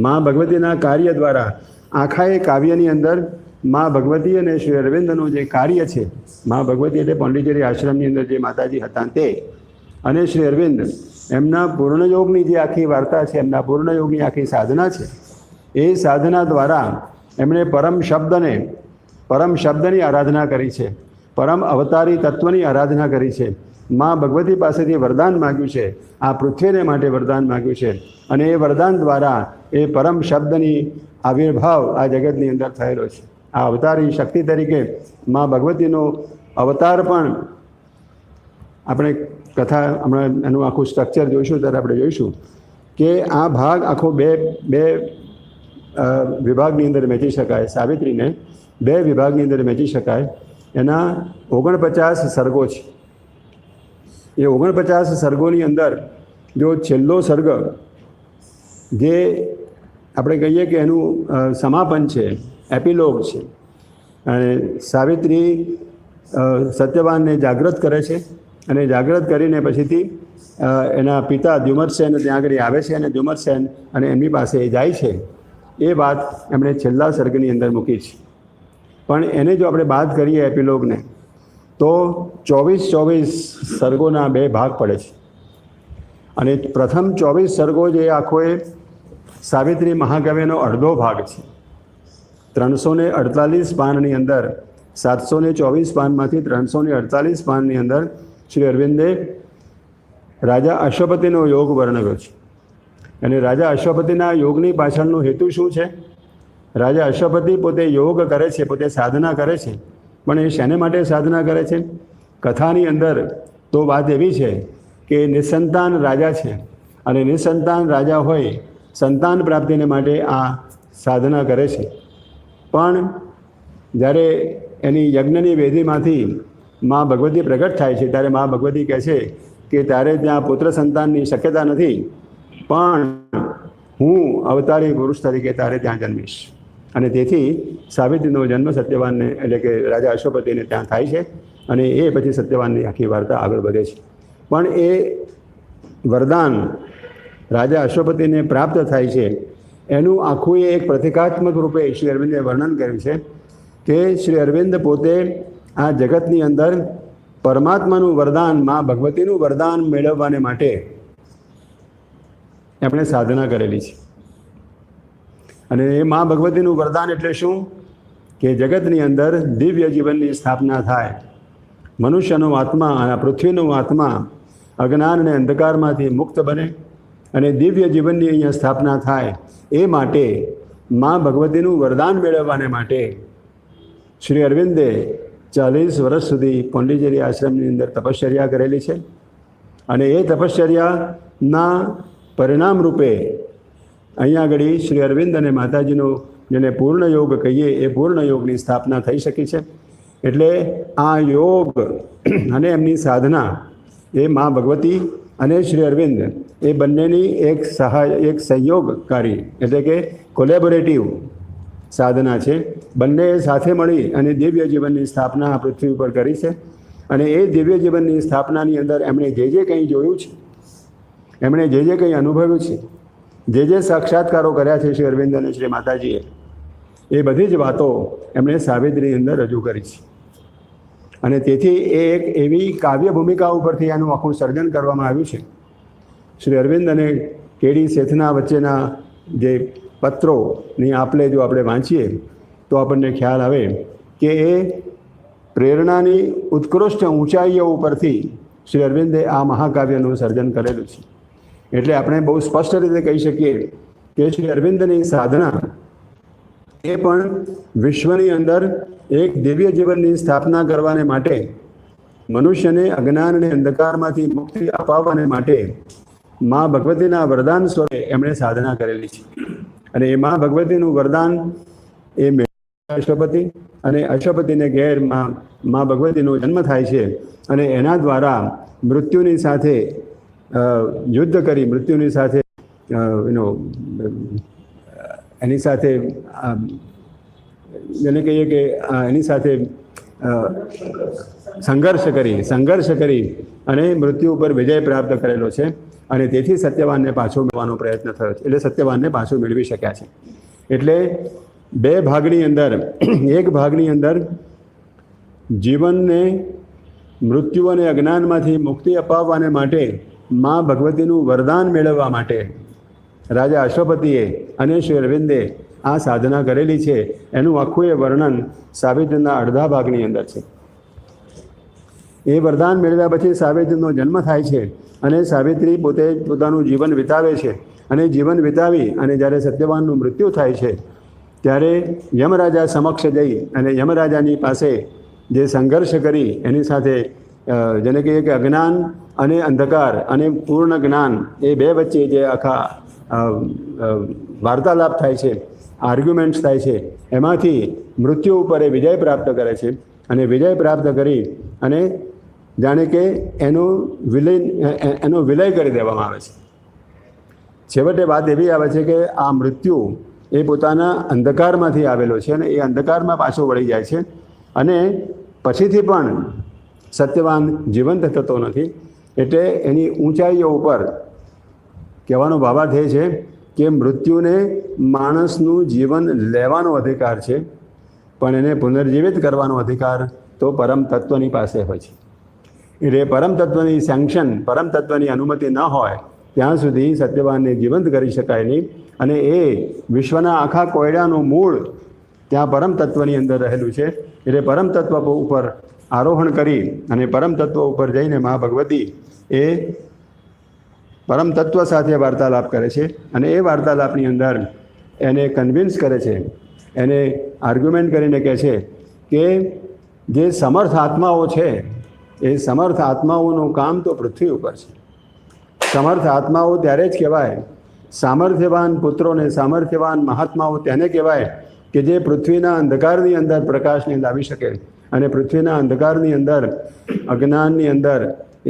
મા ભગવતીના કાર્ય દ્વારા આખા એ કાવ્યની અંદર મા ભગવતી અને શ્રી અરવિંદનું જે કાર્ય છે, મા ભગવતી એટલે પોંડિચેરી આશ્રમની અંદર જે માતાજી હતા તે, અને શ્રી અરવિંદ એમના પૂર્ણયોગની જે આખી વાર્તા છે, એમના પૂર્ણયોગની આખી સાધના છે, એ સાધના દ્વારા એમણે પરમ શબ્દની આરાધના કરી છે, પરમ અવતારી તત્વની આરાધના કરી છે. મા ભગવતી પાસેથી વરદાન માગ્યું છે, આ પૃથ્વીને માટે વરદાન માગ્યું છે, અને એ વરદાન દ્વારા એ પરમ શબ્દની આવિર્ભાવ આ જગતની અંદર થયેલો છે. આ અવતારી શક્તિ તરીકે મા ભગવતીનો અવતાર પણ આપણે કથા હમણાં એનું આખું સ્ટ્રક્ચર જોઈશું ત્યારે આપણે જોઈશું કે આ ભાગ આખો બે વિભાગની અંદર વહેંચી શકાય. સાવિત્રીને બે વિભાગની અંદર વહેંચી શકાય. એના 49 સર્ગો છે. એ 49 સર્ગોની અંદર જો છેલ્લો સર્ગ જે આપણે કહીએ કે એનું સમાપન છે, એપિલોગ છે, અને સાવિત્રી સત્યવાનને જાગૃત કરે છે અને જાગૃત કરીને પછીથી એના પિતા દ્યુમત્સેન ત્યાં આગળ આવે છે અને દ્યુમત્સેન અને એમની પાસે જાય છે. એ વાત એમણે છેલ્લા સર્ગની અંદર મૂકી છે. પણ એને જો આપણે બાદ કરીએ એપિલોગને તો 24 સર્ગોના બે ભાગ પડે છે. અને પ્રથમ 24 સર્ગો જે આખો એ સાવિત્રી મહાકાવ્યનો અડધો ભાગ છે. 348 પાનની અંદર 724 પાનમાંથી 348 પાનની અંદર શ્રી અરવિંદે રાજા અશ્વપતિનો યોગ વર્ણવ્યો છે. અને રાજા અશ્વપતિના યોગની પાછળનો હેતુ શું છે? રાજા અશ્વપતિ પોતે યોગ કરે છે, પોતે સાધના કરે છે, પણ એ શેને માટે સાધના કરે છે? કથાની અંદર તો વાત એવી છે કે નિસંતાન રાજા છે અને નિસંતાન રાજા હોય સંતાન પ્રાપ્તિને માટે આ સાધના કરે છે. પણ જ્યારે એની યજ્ઞની વેદીમાંથી મા ભગવતી પ્રગટ થાય છે ત્યારે મા ભગવતી કહે છે કે તારે ત્યાં પુત્ર સંતાનની શક્યતા નથી, પણ હું અવતારી પુરુષ તરીકે તારે ત્યાં જન્મીશ. અને તેથી સાવિત્રીનો જન્મ સત્યવાનને એટલે કે રાજા અશ્વપતિને ત્યાં થાય છે અને એ પછી સત્યવાનની આખી વાર્તા આગળ વધે છે. પણ એ વરદાન રાજા અશ્વપતિને પ્રાપ્ત થાય છે એનું આખું એક પ્રતિકાત્મક રૂપે શ્રી અરવિંદે વર્ણન કર્યું છે કે શ્રી અરવિંદ પોતે આ જગતની અંદર પરમાત્માનું વરદાન, મા ભગવતીનું વરદાન મેળવવાને માટે એમણે સાધના કરેલી છે. અને એ મા ભગવતીનું વરદાન એટલે શું? કે જગતની અંદર દિવ્ય જીવનની સ્થાપના થાય, મનુષ્યનો આત્મા, આ પૃથ્વીનો આત્મા અજ્ઞાન અને અંધકારમાંથી મુક્ત બને અને દિવ્ય જીવનની અહીંયા સ્થાપના થાય. એ માટે મા ભગવતીનું વરદાન મેળવવાને માટે શ્રી અરવિંદે 40 વર્ષ સુધી પોંડિચેરી આશ્રમની અંદર તપશ્ચર્યા કરેલી છે. અને એ તપશ્ચર્યાના પરિણામ રૂપે અહીંયા આગળ શ્રી અરવિંદ અને માતાજીનો જેને પૂર્ણ યોગ કહીએ એ પૂર્ણ યોગની સ્થાપના થઈ શકી છે. એટલે આ યોગ અને એમની સાધના એ મા ભગવતી અને શ્રી અરવિંદ એ બંનેની એક સહયોગકારી એટલે કે કોલેબોરેટિવ સાધના છે. બંને સાથે મળી અને દિવ્ય જીવનની સ્થાપના પૃથ્વી ઉપર કરી છે. અને એ દિવ્ય જીવનની સ્થાપનાની અંદર એમણે જે કંઈ જોયું છે, એમણે જે કંઈ અનુભવ્યું છે, જે સાક્ષાત્કારો કર્યા છે શ્રી અરવિંદ અને શ્રી માતાજીએ, એ બધી જ વાતો એમણે સાવિત્રીની અંદર રજૂ કરી છે. અને તેથી એ એક એવી કાવ્ય ભૂમિકા ઉપરથી આનું આખું સર્જન કરવામાં આવ્યું છે. શ્રી અરવિંદ અને કેડી શેઠના વચ્ચેના જે પત્રોની આપલે જો આપણે વાંચીએ તો આપણને ખ્યાલ આવે કે એ પ્રેરણાની ઉત્કૃષ્ટ ઊંચાઈઓ ઉપરથી શ્રી અરવિંદે આ મહાકાવ્યનું સર્જન કરેલું છે. એટલે આપણે બહુ સ્પષ્ટ રીતે કહી શકીએ કે શ્રી અરવિંદની સાધના એ પણ વિશ્વની અંદર એક દિવ્ય જીવનની સ્થાપના કરવાને માટે, મનુષ્યને અજ્ઞાન અને અંધકારમાંથી મુક્તિ અપાવવાને માટે મા ભગવતીના વરદાન સ્વરૂપે એમણે સાધના કરેલી છે. અને એ મા ભગવતીનું વરદાન એ અશ્વપતિ અને અશ્વપતિને ઘેર મા ભગવતીનો જન્મ થાય છે અને એના દ્વારા મૃત્યુની સાથે યુદ્ધ કરી, મૃત્યુની સાથે એની સાથે જેને કહીએ કે એની સાથે સંઘર્ષ કરી અને મૃત્યુ ઉપર વિજય પ્રાપ્ત કરેલો છે. અને તેથી સત્યવાનને પાછો મેળવવાનો પ્રયત્ન થયો છે. એટલે સત્યવાનને પાછું મેળવી શક્યા છે. એટલે બે ભાગની અંદર, એક ભાગની અંદર જીવનને મૃત્યુ અને અજ્ઞાનમાંથી મુક્તિ અપાવવાને માટે મા ભગવતીનું વરદાન મેળવવા માટે રાજા અશ્વપતિએ અને શ્રી અરવિંદે આ સાધના કરેલી છે. એનું આખું એ વર્ણન સાવિત્રીના અડધા ભાગની અંદર છે. એ વરદાન મેળવ્યા પછી સાવિત્રીનો જન્મ થાય છે અને સાવિત્રી પોતે પોતાનું જીવન વિતાવે છે. અને જીવન વિતાવી અને જ્યારે સત્યવાનનું મૃત્યુ થાય છે ત્યારે યમરાજા સમક્ષ જઈ અને યમરાજાની પાસે જે સંઘર્ષ કરી એની સાથે જેને કહીએ કે અજ્ઞાન અને અંધકાર અને પૂર્ણ જ્ઞાન એ બે વચ્ચે જે આખા વાર્તાલાપ થાય છે, આર્ગ્યુમેન્ટ્સ થાય છે, એમાંથી મૃત્યુ ઉપર એ વિજય પ્રાપ્ત કરે છે અને વિજય પ્રાપ્ત કરી અને જાણે કે એનો વિલય કરી દેવામાં આવે છે. છેવટે વાત એવી આવે છે કે આ મૃત્યુ એ પોતાના અંધકારમાંથી આવેલો છે અને એ અંધકારમાં પાછો વળી જાય છે અને પછીથી પણ સત્યવાન જીવંત થતો નથી. એટલે એની ઊંચાઈઓ ઉપર કહેવાનો ભાવાર્થ એ છે કે મૃત્યુને માણસનું જીવન લેવાનો અધિકાર છે, પણ એને પુનર્જીવિત કરવાનો અધિકાર તો પરમ તત્વની પાસે હોય છે. એટલે પરમ તત્વની સેન્કશન, પરમ તત્વની અનુમતિ ન હોય ત્યાં સુધી સત્યવાનને જીવંત કરી શકાય નહીં. અને એ વિશ્વના આખા કોયડાનું મૂળ ત્યાં પરમ તત્વની અંદર રહેલું છે. એટલે પરમ તત્વ ઉપર આરોહણ કરી અને પરમ તત્વ ઉપર જઈને મા ભગવતી એ પરમ તત્વ સાથે વાર્તાલાપ કરે છે અને એ વાર્તાલાપની અંદર એને કન્વિન્સ કરે છે, એને આર્ગ્યુમેન્ટ કરીને કહે છે કે જે સમર્થ આત્માઓ છે એ સમર્થ આત્માઓનું કામ તો પૃથ્વી ઉપર છે. સમર્થ આત્માઓ ત્યારે જ કહેવાય, સામર્થ્યવાન પુત્રોને, સામર્થ્યવાન મહાત્માઓ તેને કહેવાય કે જે પૃથ્વીના અંધકારની અંદર પ્રકાશને લાવી શકે અને પૃથ્વીના અંધકારની અંદર, અજ્ઞાનની અંદર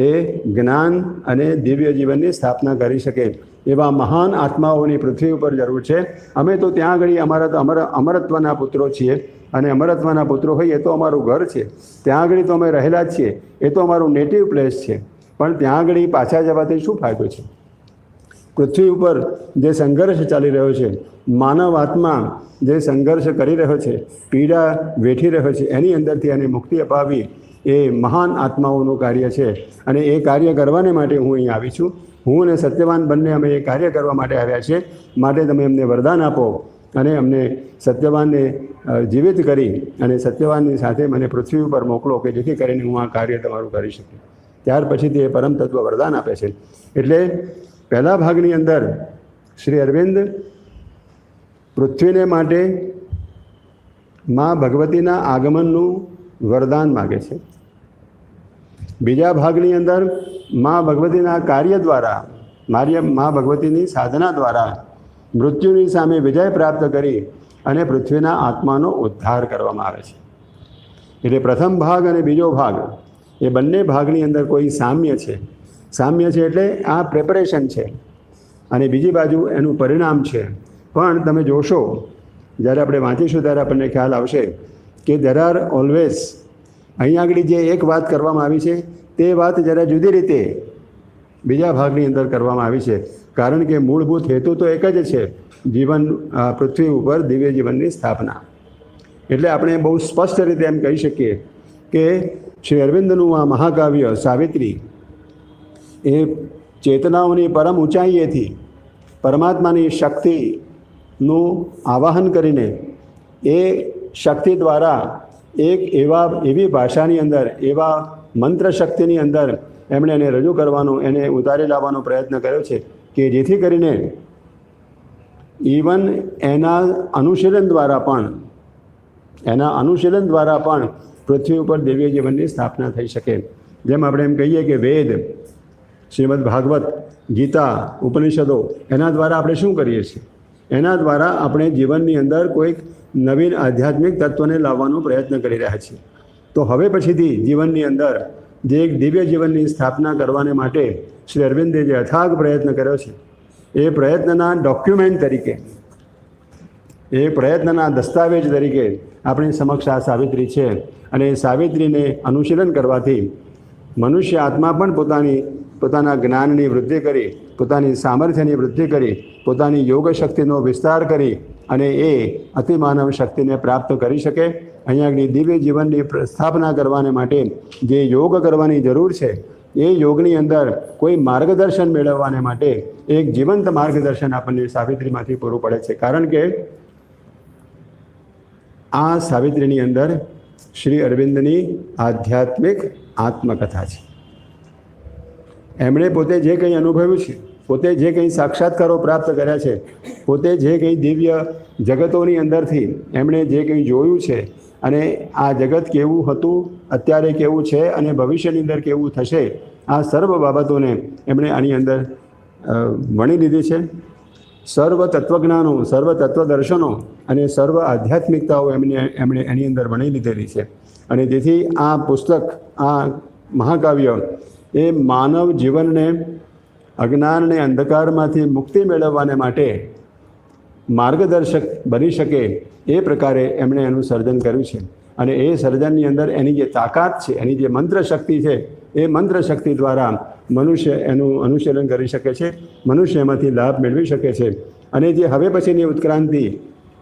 એ જ્ઞાન અને દિવ્ય જીવનની સ્થાપના કરી શકે. એવા મહાન આત્માઓની પૃથ્વી ઉપર જરૂર છે. અમે તો ત્યાં આગળ અમરત્વના પુત્રો છીએ અને અમરત્વના પુત્રો હોય એ તો અમારું ઘર છે, ત્યાં આગળ તો અમે રહેલા જ છીએ, એ તો અમારું નેટિવ પ્લેસ છે. પણ ત્યાં આગળ પાછા જવાથી શું ફાયદો છે? પૃથ્વી ઉપર જે સંઘર્ષ ચાલી રહ્યો છે, માનવ આત્મા જે સંઘર્ષ કરી રહ્યો છે, પીડા વેઠી રહ્યો છે, એની અંદરથી એને મુક્તિ અપાવી એ મહાન આત્માઓનું કાર્ય છે. અને એ કાર્ય કરવાને માટે હું અહીં આવી છું. હું અને સત્યવાન બંને અમે એ કાર્ય કરવા માટે આવ્યા છે. માટે તમે અમને વરદાન આપો અને અમને સત્યવાનને જીવિત કરી અને સત્યવાનની સાથે મને પૃથ્વી ઉપર મોકલો કે જેથી કરીને હું આ કાર્ય તમારું કરી શકું. ત્યાર પછીથી એ પરમ તત્વ વરદાન આપે છે. એટલે પહેલા ભાગની અંદર શ્રી અરવિંદ પૃથ્વીને માટે મા ભગવતીના આગમનનું વરદાન માગે છે. બીજા ભાગની અંદર મા ભગવતીના કાર્ય દ્વારા, મા ભગવતીની સાધના દ્વારા મૃત્યુની સામે વિજય પ્રાપ્ત કરી અને પૃથ્વીના આત્માનો ઉદ્ધાર કરવામાં આવે છે. એટલે પ્રથમ ભાગ અને બીજો ભાગ એ બંને ભાગની અંદર કોઈ સામ્ય છે. સામ્ય છે એટલે આ પ્રેપરેશન છે અને બીજી બાજુ એનું પરિણામ છે. પણ તમે જોશો, જ્યારે આપણે વાંચીશું ત્યારે આપણને ખ્યાલ આવશે કે દેર આર ઓલવેઝ, અહીં આગળ જે એક વાત કરવામાં આવી છે તે વાત જરા જુદી રીતે બીજા ભાગની અંદર કરવામાં આવી છે. કારણ કે મૂળભૂત હેતુ તો એક જ છે, જીવન પૃથ્વી ઉપર દિવ્ય જીવનની સ્થાપના. એટલે આપણે બહુ સ્પષ્ટ રીતે એમ કહી શકીએ કે શ્રી અરવિંદનું આ મહાકાવ્ય સાવિત્રી એ ચેતનાઓની પરમ ઊંચાઈએથી પરમાત્માની શક્તિનું આવાહન કરીને એ શક્તિ દ્વારા એક એવી ભાષાની અંદર, એવા મંત્ર શક્તિની અંદર એમણે એને રજૂ કરવાનો, એને ઉતારી લાવવાનો પ્રયત્ન કર્યો છે કે જેથી કરીને ઇવન એના અનુશીલન દ્વારા પણ પૃથ્વી ઉપર દિવ્ય જીવનની સ્થાપના થઈ શકે. જેમ આપણે એમ કહીએ કે વેદ, શ્રીમદ ભાગવત, ગીતા, ઉપનિષદો, એના દ્વારા આપણે શું કરીએ છીએ? એના દ્વારા આપણે જીવનની અંદર કોઈક નવીન આધ્યાત્મિક તત્વને લાવવાનો પ્રયત્ન કરી રહ્યા છીએ. તો હવે પછીથી જીવનની અંદર જે એક દિવ્ય જીવનની સ્થાપના કરવાને માટે શ્રી અરવિંદે જે અથાગ પ્રયત્ન કર્યો છે, એ પ્રયત્નના ડોક્યુમેન્ટ તરીકે, એ પ્રયત્નના દસ્તાવેજ તરીકે આપણી સમક્ષ આ સાવિત્રી છે. અને એ સાવિત્રીને અનુશીલન કરવાથી મનુષ્ય આત્મા પણ પોતાના જ્ઞાનની વૃદ્ધિ કરી, પોતાની સામર્થ્યની વૃદ્ધિ કરી, પોતાની યોગ શક્તિનો વિસ્તાર કરી અને એ અતિમાનવ શક્તિને પ્રાપ્ત કરી શકે. અહીંયા આગળ દિવ્ય જીવનની સ્થાપના કરવાને માટે જે યોગ કરવાની જરૂર છે, એ યોગની અંદર કોઈ માર્ગદર્શન મેળવવાને માટે એક જીવંત માર્ગદર્શન આપણને સાવિત્રીમાંથી પૂરું પડે છે. કારણ કે આ સાવિત્રીની અંદર શ્રી અરવિંદની આધ્યાત્મિક આત્મકથા છે. એમણે પોતે જે કંઈ અનુભવ્યું છે, પોતે જે કંઈ સાક્ષાત્કારો પ્રાપ્ત કર્યા છે, પોતે જે કંઈ દિવ્ય જગતોની અંદરથી એમણે જે કંઈ જોયું છે અને આ જગત કેવું હતું અત્યારે કેવું છે અને ભવિષ્યની અંદર કેવું થશે, આ સર્વ બાબતોને એમણે આની અંદર વણી લીધી છે. સર્વ તત્વજ્ઞાનો, સર્વ તત્વદર્શનો અને સર્વ આધ્યાત્મિકતાઓ એમણે એની અંદર વણી લીધેલી છે. અને તેથી આ પુસ્તક, આ મહાકાવ્ય એ માનવ જીવનને અજ્ઞાન અને અંધકારમાંથી મુક્તિ મેળવવાને માટે માર્ગદર્શક બની શકે એ પ્રકારે એમણે એનું સર્જન કર્યું છે. અને એ સર્જનની અંદર એની જે તાકાત છે, એની જે મંત્ર શક્તિ છે, એ મંત્ર શક્તિ દ્વારા મનુષ્ય એનું અનુશીલન કરી શકે છે, મનુષ્ય એમાંથી લાભ મેળવી શકે છે. અને જે હવે પછીની ઉત્ક્રાંતિ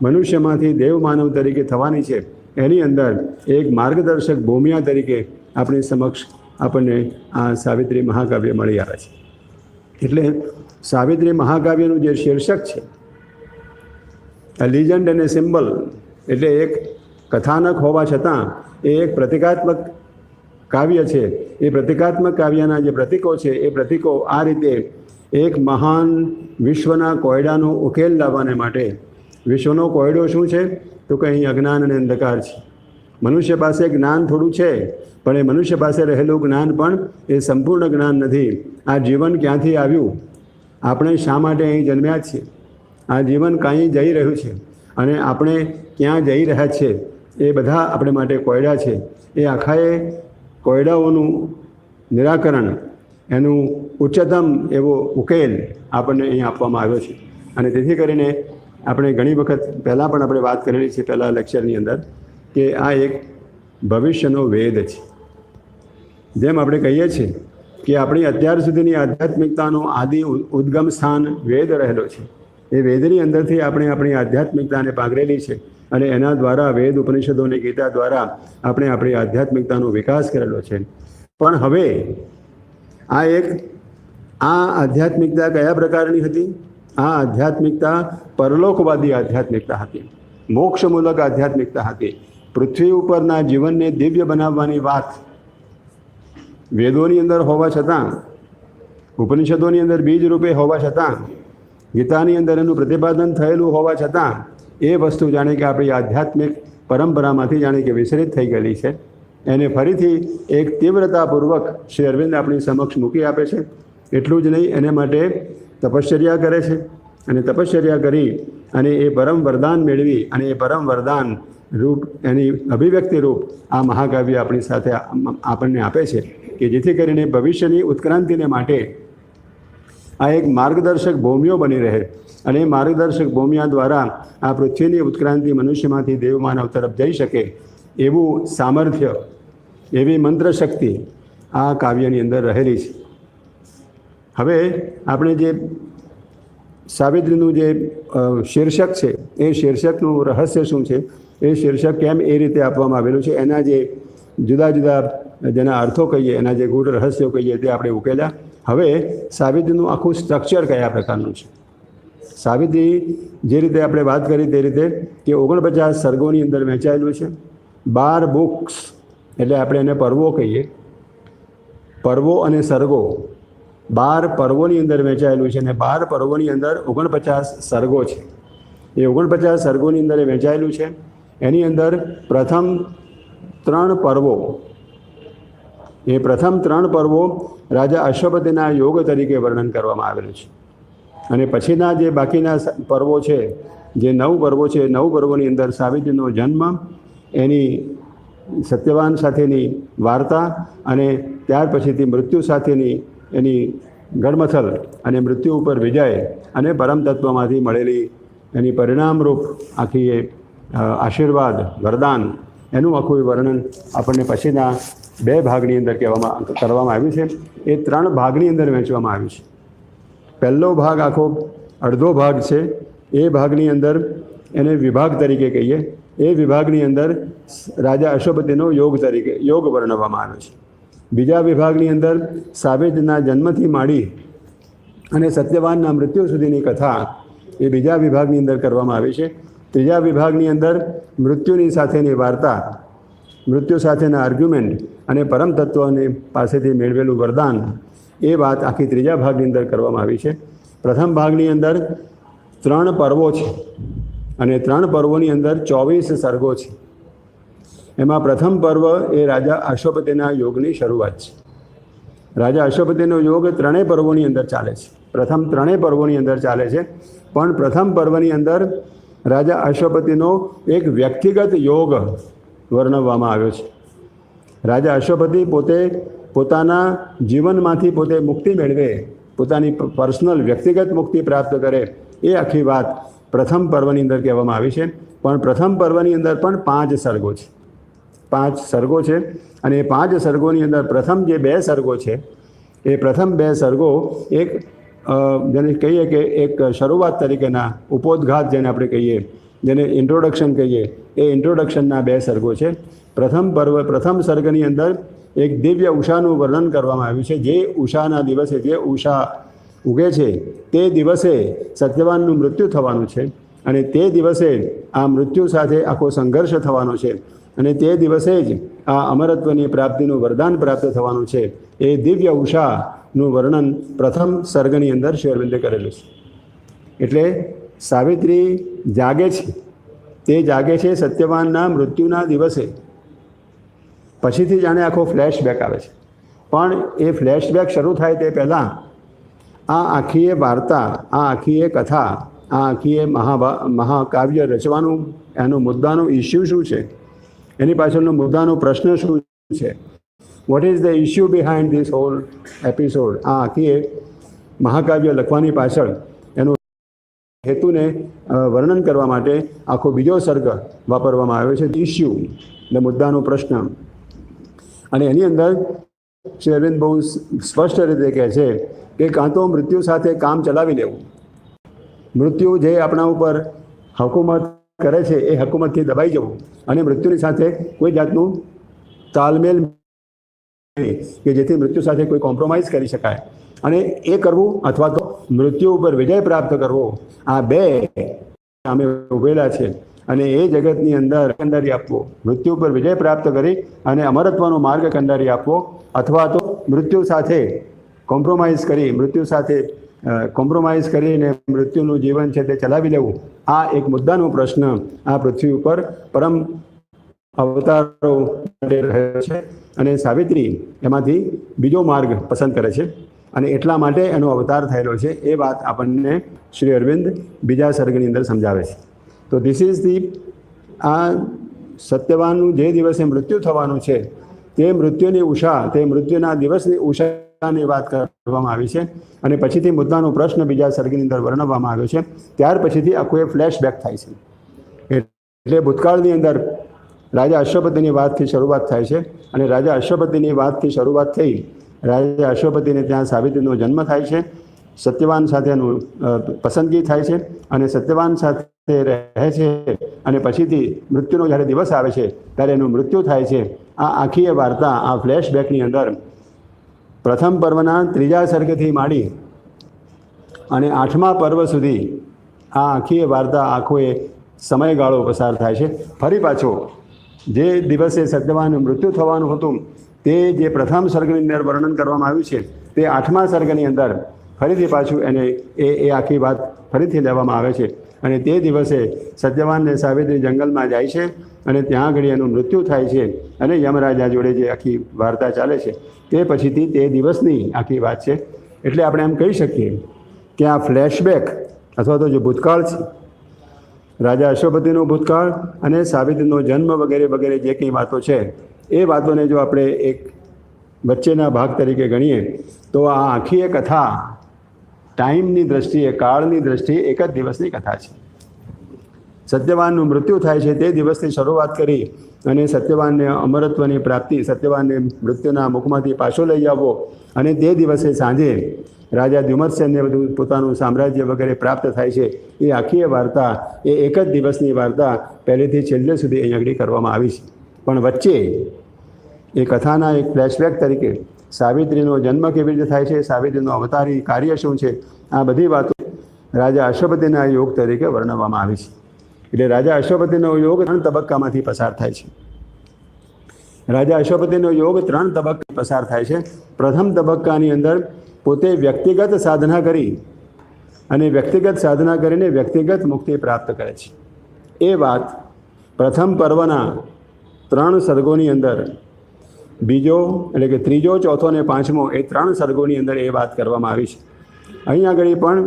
મનુષ્યમાંથી દેવ માનવ તરીકે થવાની છે, એની અંદર એક માર્ગદર્શક ભૂમિયા તરીકે આપણી સમક્ષ આપણને આ સાવિત્રી મહાકાવ્ય મળી આવે છે. એટલે સાવિત્રી મહાકાવ્યનું જે શીર્ષક છે, અ લિજન્ડ અને સિમ્બલ, એટલે એક કથાનક હોવા છતાં એ એક પ્રતિકાત્મક કાવ્ય છે. એ પ્રતિકાત્મક કાવ્યના જે પ્રતીકો છે, એ પ્રતીકો આ રીતે એક મહાન વિશ્વના કોયડાનો ઉકેલ લાવવાને માટે. વિશ્વનો કોયડો શું છે? તો કે અહીં અજ્ઞાન અને અંધકાર છે. મનુષ્ય પાસે જ્ઞાન થોડું છે, પણ એ મનુષ્ય પાસે રહેલું જ્ઞાન પણ એ સંપૂર્ણ જ્ઞાન નથી. આ જીવન ક્યાંથી આવ્યું? આપણે શા માટે અહીં જન્મ્યા છીએ? આ જીવન કાંઈ જઈ રહ્યું છે અને આપણે ક્યાં જઈ રહ્યા છીએ? એ બધા આપણે માટે કોયડા છે. એ આખાએ કોયડાઓનું નિરાકરણ, એનું ઉચ્ચતમ એવો ઉકેલ આપણને અહીં આપવામાં આવ્યો છે. અને તેથી કરીને આપણે ઘણી વખત પહેલાં પણ આપણે વાત કરેલી છે પહેલાં લેક્ચરની અંદર, કે આ એક ભવિષ્યનો વેદ છે. જેમ આપણે કહીએ છીએ કે આપણી અત્યાર સુધીની આધ્યાત્મિકતાનો આદિ ઉદ્ગમ સ્થાન વેદ રહેલો છે. એ વેદની અંદરથી આપણે આપણી આધ્યાત્મિકતાને પાગરેલી છે અને એના દ્વારા વેદ, ઉપનિષદો અને ગીતા દ્વારા આપણે આપણી આધ્યાત્મિકતાનો વિકાસ કરેલો છે. પણ હવે આ આધ્યાત્મિકતા કયા પ્રકારની હતી? આ આધ્યાત્મિકતા પરલોકવાદી આધ્યાત્મિકતા હતી, મોક્ષમૂલક આધ્યાત્મિકતા હતી. પૃથ્વી ઉપરના જીવનને દિવ્ય બનાવવાની વાત વેદોની અંદર હોવા છતાં, ઉપનિષદોની અંદર બીજ રૂપે હોવા છતાં, ગીતાની અંદર એનું પ્રતિપાદન થયેલું હોવા છતાં એ વસ્તુ જાણે કે આપણી આધ્યાત્મિક પરંપરામાંથી જાણે કે વિચલિત થઈ ગયેલી છે. એને ફરીથી એક તીવ્રતાપૂર્વક શ્રી અરવિંદ આપણી સમક્ષ મૂકી આપે છે. એટલું જ નહીં, એને માટે તપશ્ચર્યા કરે છે અને તપશ્ચર્યા કરી અને એ પરમ વરદાન મેળવી અને એ પરમ વરદાન રૂપ, એની અભિવ્યક્તિ રૂપ આ મહાકાવ્ય આપણી સાથે આપણને આપે છે, કે જેથી કરીને ભવિષ્યની ઉત્ક્રાંતિને માટે આ એક માર્ગદર્શક ભૂમિઓ બની રહે. અને એ માર્ગદર્શક ભૂમિયા દ્વારા આ પૃથ્વીની ઉત્ક્રાંતિ મનુષ્યમાંથી દેવમાનવ તરફ જઈ શકે એવું સામર્થ્ય, એવી મંત્ર શક્તિ આ કાવ્યની અંદર રહેલી છે. હવે આપણે જે સાવિત્રીનું જે શીર્ષક છે, એ શીર્ષકનું રહસ્ય શું છે, એ શીર્ષક કેમ એ રીતે આપવામાં આવેલું છે, એના જે જુદા જુદા જેના અર્થો કહીએ, એના જે ગૂઢ રહસ્યો કહીએ, તે આપણે ઉકેલ્યા. હવે સાવિત્રીનું આખું સ્ટ્રક્ચર કયા પ્રકારનું છે? સાવિત્રી જે રીતે આપણે વાત કરી તે રીતે કે 49 સર્ગોની અંદર વહેંચાયેલું છે. 12 બુક્સ, એટલે આપણે એને પર્વો કહીએ, પર્વો અને સર્ગો, 12 પર્વોની અંદર વહેંચાયેલું છે. અને 12 પર્વોની અંદર 49 સર્ગો છે. એ 49 સર્ગોની અંદર વહેંચાયેલું છે. એની અંદર પ્રથમ 3 પર્વો, એ પ્રથમ 3 પર્વો રાજા અશ્વપતિના યોગ તરીકે વર્ણન કરવામાં આવેલું છે. અને પછીના જે બાકીના પર્વો છે, જે 9 પર્વો છે, 9 પર્વોની અંદર સાવિત્રીનો જન્મ, એની સત્યવાન સાથેની વાર્તા અને ત્યાર પછીથી મૃત્યુ સાથેની એની ગડમથલ અને મૃત્યુ ઉપર વિજય અને પરમ તત્વમાંથી મળેલી એની પરિણામરૂપ આખી એ આશીર્વાદ, વરદાન, એનું આખું વર્ણન આપણને પછીના 2 ભાગની અંદર કરવામાં આવ્યું છે. એ 3 ભાગની અંદર વહેંચવામાં આવ્યું છે. પહેલો ભાગ આખો અડધો ભાગ છે. એ ભાગની અંદર એને વિભાગ તરીકે કહીએ. એ વિભાગની અંદર રાજા અશ્વપતિનો યોગ તરીકે યોગ વર્ણવવામાં આવ્યો છે. બીજા વિભાગની અંદર સાવિત્રીના જન્મથી માંડી અને સત્યવાનના મૃત્યુ સુધીની કથા એ બીજા વિભાગની અંદર કરવામાં આવી છે. ત્રીજા વિભાગની અંદર મૃત્યુની સાથેની વાર્તા, મૃત્યુ સાથેના આર્ગ્યુમેન્ટ અને પરમ તત્વની પાસેથી મેળવેલું વરદાન, એ વાત આખી ત્રીજા ભાગની અંદર કરવામાં આવી છે. પ્રથમ ભાગની અંદર 3 પર્વો છે અને 3 પર્વોની અંદર 24 સર્ગો છે. એમાં પ્રથમ પર્વ એ રાજા અશ્વપતિના યોગની શરૂઆત છે. રાજા અશ્વપતિનો યોગ ત્રણેય પર્વોની અંદર ચાલે છે. પ્રથમ ત્રણેય પર્વોની અંદર ચાલે છે, પણ પ્રથમ પર્વની અંદર રાજા અશ્વપતિનો એક વ્યક્તિગત યોગ વર્ણવવામાં આવ્યો છે. રાજા અશ્વપતિ પોતે પોતાના જીવનમાંથી પોતે મુક્તિ મેળવે, પોતાની પર્સનલ વ્યક્તિગત મુક્તિ પ્રાપ્ત કરે, એ આખી વાત પ્રથમ પર્વની અંદર કહેવામાં આવી છે. પણ પ્રથમ પર્વની અંદર પણ 5 સર્ગો છે. 5 સર્ગો છે, અને એ 5 સર્ગોની અંદર પ્રથમ જે 2 સર્ગો છે, એ પ્રથમ 2 સર્ગો એક જેને કહીએ કે એક શરૂઆત તરીકેના ઉપોદ્ઘાત જેને આપણે કહીએ, જેને ઇન્ટ્રોડક્શન કહીએ, એ ઇન્ટ્રોડક્શનના 2 સર્ગો છે. પ્રથમ સર્ગની અંદર એક દિવ્ય ઉષાનું વર્ણન કરવામાં આવ્યું છે. જે ઉષાના દિવસે, જે ઉષા ઉગે છે તે દિવસે સત્યવાનનું મૃત્યુ થવાનું છે, અને તે દિવસે આ મૃત્યુ સાથે આખો સંઘર્ષ થવાનો છે, અને તે દિવસે જ આ અમરત્વની પ્રાપ્તિનું વરદાન પ્રાપ્ત થવાનું છે. એ દિવ્ય ઉષાનું વર્ણન પ્રથમ સર્ગની અંદર શ્રી અરવિંદે કરેલું છે. એટલે સાવિત્રી જાગે છે, તે જાગે છે સત્યવાનના મૃત્યુના દિવસે. પછીથી જાણે આખો ફ્લેશબેક આવે છે, પણ એ ફ્લેશબેક શરૂ થાય તે પહેલાં આ આખી એ વાર્તા, આ આખી એ કથા, આ આખી એ મહાકાવ્ય રચવાનું એનું મુદ્દાનું ઇસ્યુ શું છે, એની પાછળનો મુદ્દાનો પ્રશ્ન શું છે, what is the issue behind this hall episode, આ આખી એ મહાકાવ્ય લખવાની પાછળ એનું હેતુને વર્ણન કરવા માટે આખો બીજો સર્ગ વાપરવામાં આવ્યો છે, ઇસ્યુ, એટલે મુદ્દાનો પ્રશ્ન. અને એની અંદર શ્રી અરવિંદ બહુ સ્પષ્ટ રીતે કહે છે કે કાં તો મૃત્યુ સાથે કામ ચલાવી લેવું, મૃત્યુ જે આપણા ઉપર હકુમત કરે છે એ હકુમતથી દબાઈ જવું, અને મૃત્યુની સાથે કોઈ જાતનું તાલમેલ કે જેથી મૃત્યુ સાથે કોઈ કોમ્પ્રોમાઇઝ કરી શકાય, અને એ કરવું, અથવા તો મૃત્યુ ઉપર વિજય પ્રાપ્ત કરવો. આ 2 સામે ઉભેલા છે, અને એ જગતની અંદર કંડારી આપવો, મૃત્યુ પર વિજય પ્રાપ્ત કરી અને અમરત્વનો માર્ગ કંડારી આપવો, અથવા તો મૃત્યુ સાથે કોમ્પ્રોમાઇઝ કરી, મૃત્યુ સાથે કોમ્પ્રોમાઇઝ કરીને મૃત્યુનું જીવન છે તે ચલાવી લેવું. આ એક મુદ્દાનો પ્રશ્ન આ પૃથ્વી ઉપર પરમ અવતારો રહ્યો છે, અને સાવિત્રી એમાંથી બીજો માર્ગ પસંદ કરે છે, અને એટલા માટે એનો અવતાર થયેલો છે. એ વાત આપણને શ્રી અરવિંદ બીજા સર્ગની અંદર સમજાવે છે. તો ધીસ ઇઝ ધી, આ સત્યવાનનું જે દિવસે મૃત્યુ થવાનું છે તે મૃત્યુની ઉષા, તે મૃત્યુના દિવસની ઉષાની વાત કરવામાં આવી છે, અને પછીથી મુદ્દાનો પ્રશ્ન બીજા સર્ગની અંદર વર્ણવવામાં આવ્યો છે. ત્યાર પછીથી આખું એ ફ્લેશબેક થાય છે. એટલે ભૂતકાળની અંદર રાજા અશ્વપતિની વાતથી શરૂઆત થાય છે, અને રાજા અશ્વપતિની વાતથી શરૂઆત થઈ રાજા અશ્વપતિને ત્યાં સાવિત્રીનો જન્મ થાય છે, સત્યવાન સાથેનું પસંદગી થાય છે, અને સત્યવાન સાથે રહે છે, અને પછીથી મૃત્યુનો જ્યારે દિવસ આવે છે ત્યારે એનું મૃત્યુ થાય છે. આ આખી એ વાર્તા આ ફ્લેશબેકની અંદર પ્રથમ પર્વના 3જા સર્ગથી માંડી અને 8મા પર્વ સુધી આ આખી એ વાર્તા, આખો એ સમયગાળો પસાર થાય છે. ફરી પાછો જે દિવસે સત્યવાનનું મૃત્યુ થવાનું હતું તે જે પ્રથમ સર્ગની અંદર વર્ણન કરવામાં આવ્યું છે, તે 8મા સર્ગની અંદર ફરીથી પાછું એને એ આખી વાત ફરીથી લેવામાં આવે છે, અને તે દિવસે સત્યવાનને સાવિત્રી જંગલમાં જાય છે, અને ત્યાં આગળ એનું મૃત્યુ થાય છે, અને યમરાજા જોડે જે આખી વાર્તા ચાલે છે તે પછીથી તે દિવસની આખી વાત છે. એટલે આપણે એમ કહી શકીએ કે આ ફ્લેશબેક અથવા તો જે ભૂતકાળ છે, રાજા અશ્વપતિનો ભૂતકાળ અને સાવિત્રીનો જન્મ વગેરે વગેરે જે કંઈ વાતો છે, એ વાતોને જો આપણે એક વચ્ચેના ભાગ તરીકે ગણીએ તો આ આખી એ કથા ટાઈમની દ્રષ્ટિએ, કાળની દ્રષ્ટિએ એક જ દિવસની કથા છે. સત્યવાનનું મૃત્યુ થાય છે તે દિવસથી શરૂઆત કરી અને સત્યવાનને અમરત્વની પ્રાપ્તિ, સત્યવાનને મૃત્યુના મુખમાંથી પાછો લઈ આવવો, અને તે દિવસે સાંજે રાજા દ્યુમત્સેનને બધું પોતાનું સામ્રાજ્ય વગેરે પ્રાપ્ત થાય છે. એ આખી વાર્તા, એ એક જ દિવસની વાર્તા પહેલેથી છેલ્લે સુધી અહીં આગળ કરવામાં આવી છે. પણ વચ્ચે એ કથાના એક ફ્લેશબેક તરીકે સાવિત્રીનો જન્મ કેવી રીતે થાય છે, સાવિત્રીનો અવતારી કાર્ય શું છે, આ બધી વાતો રાજા અશ્વપતિના યોગ તરીકે વર્ણવવામાં આવી છે. એટલે રાજા અશ્વપતિનો યોગ 3 તબક્કામાંથી પસાર થાય છે. રાજા અશ્વપતિનો યોગ 3 તબક્કે પસાર થાય છે. પ્રથમ તબક્કાની અંદર પોતે વ્યક્તિગત સાધના કરી અને વ્યક્તિગત સાધના કરીને વ્યક્તિગત મુક્તિ પ્રાપ્ત કરે છે. એ વાત પ્રથમ પર્વના 3 સર્ગોની અંદર બીજો એટલે કે ત્રીજો, ચોથો અને પાંચમો એ 3 સર્ગોની અંદર એ વાત કરવામાં આવી છે. અહીં આગળ પણ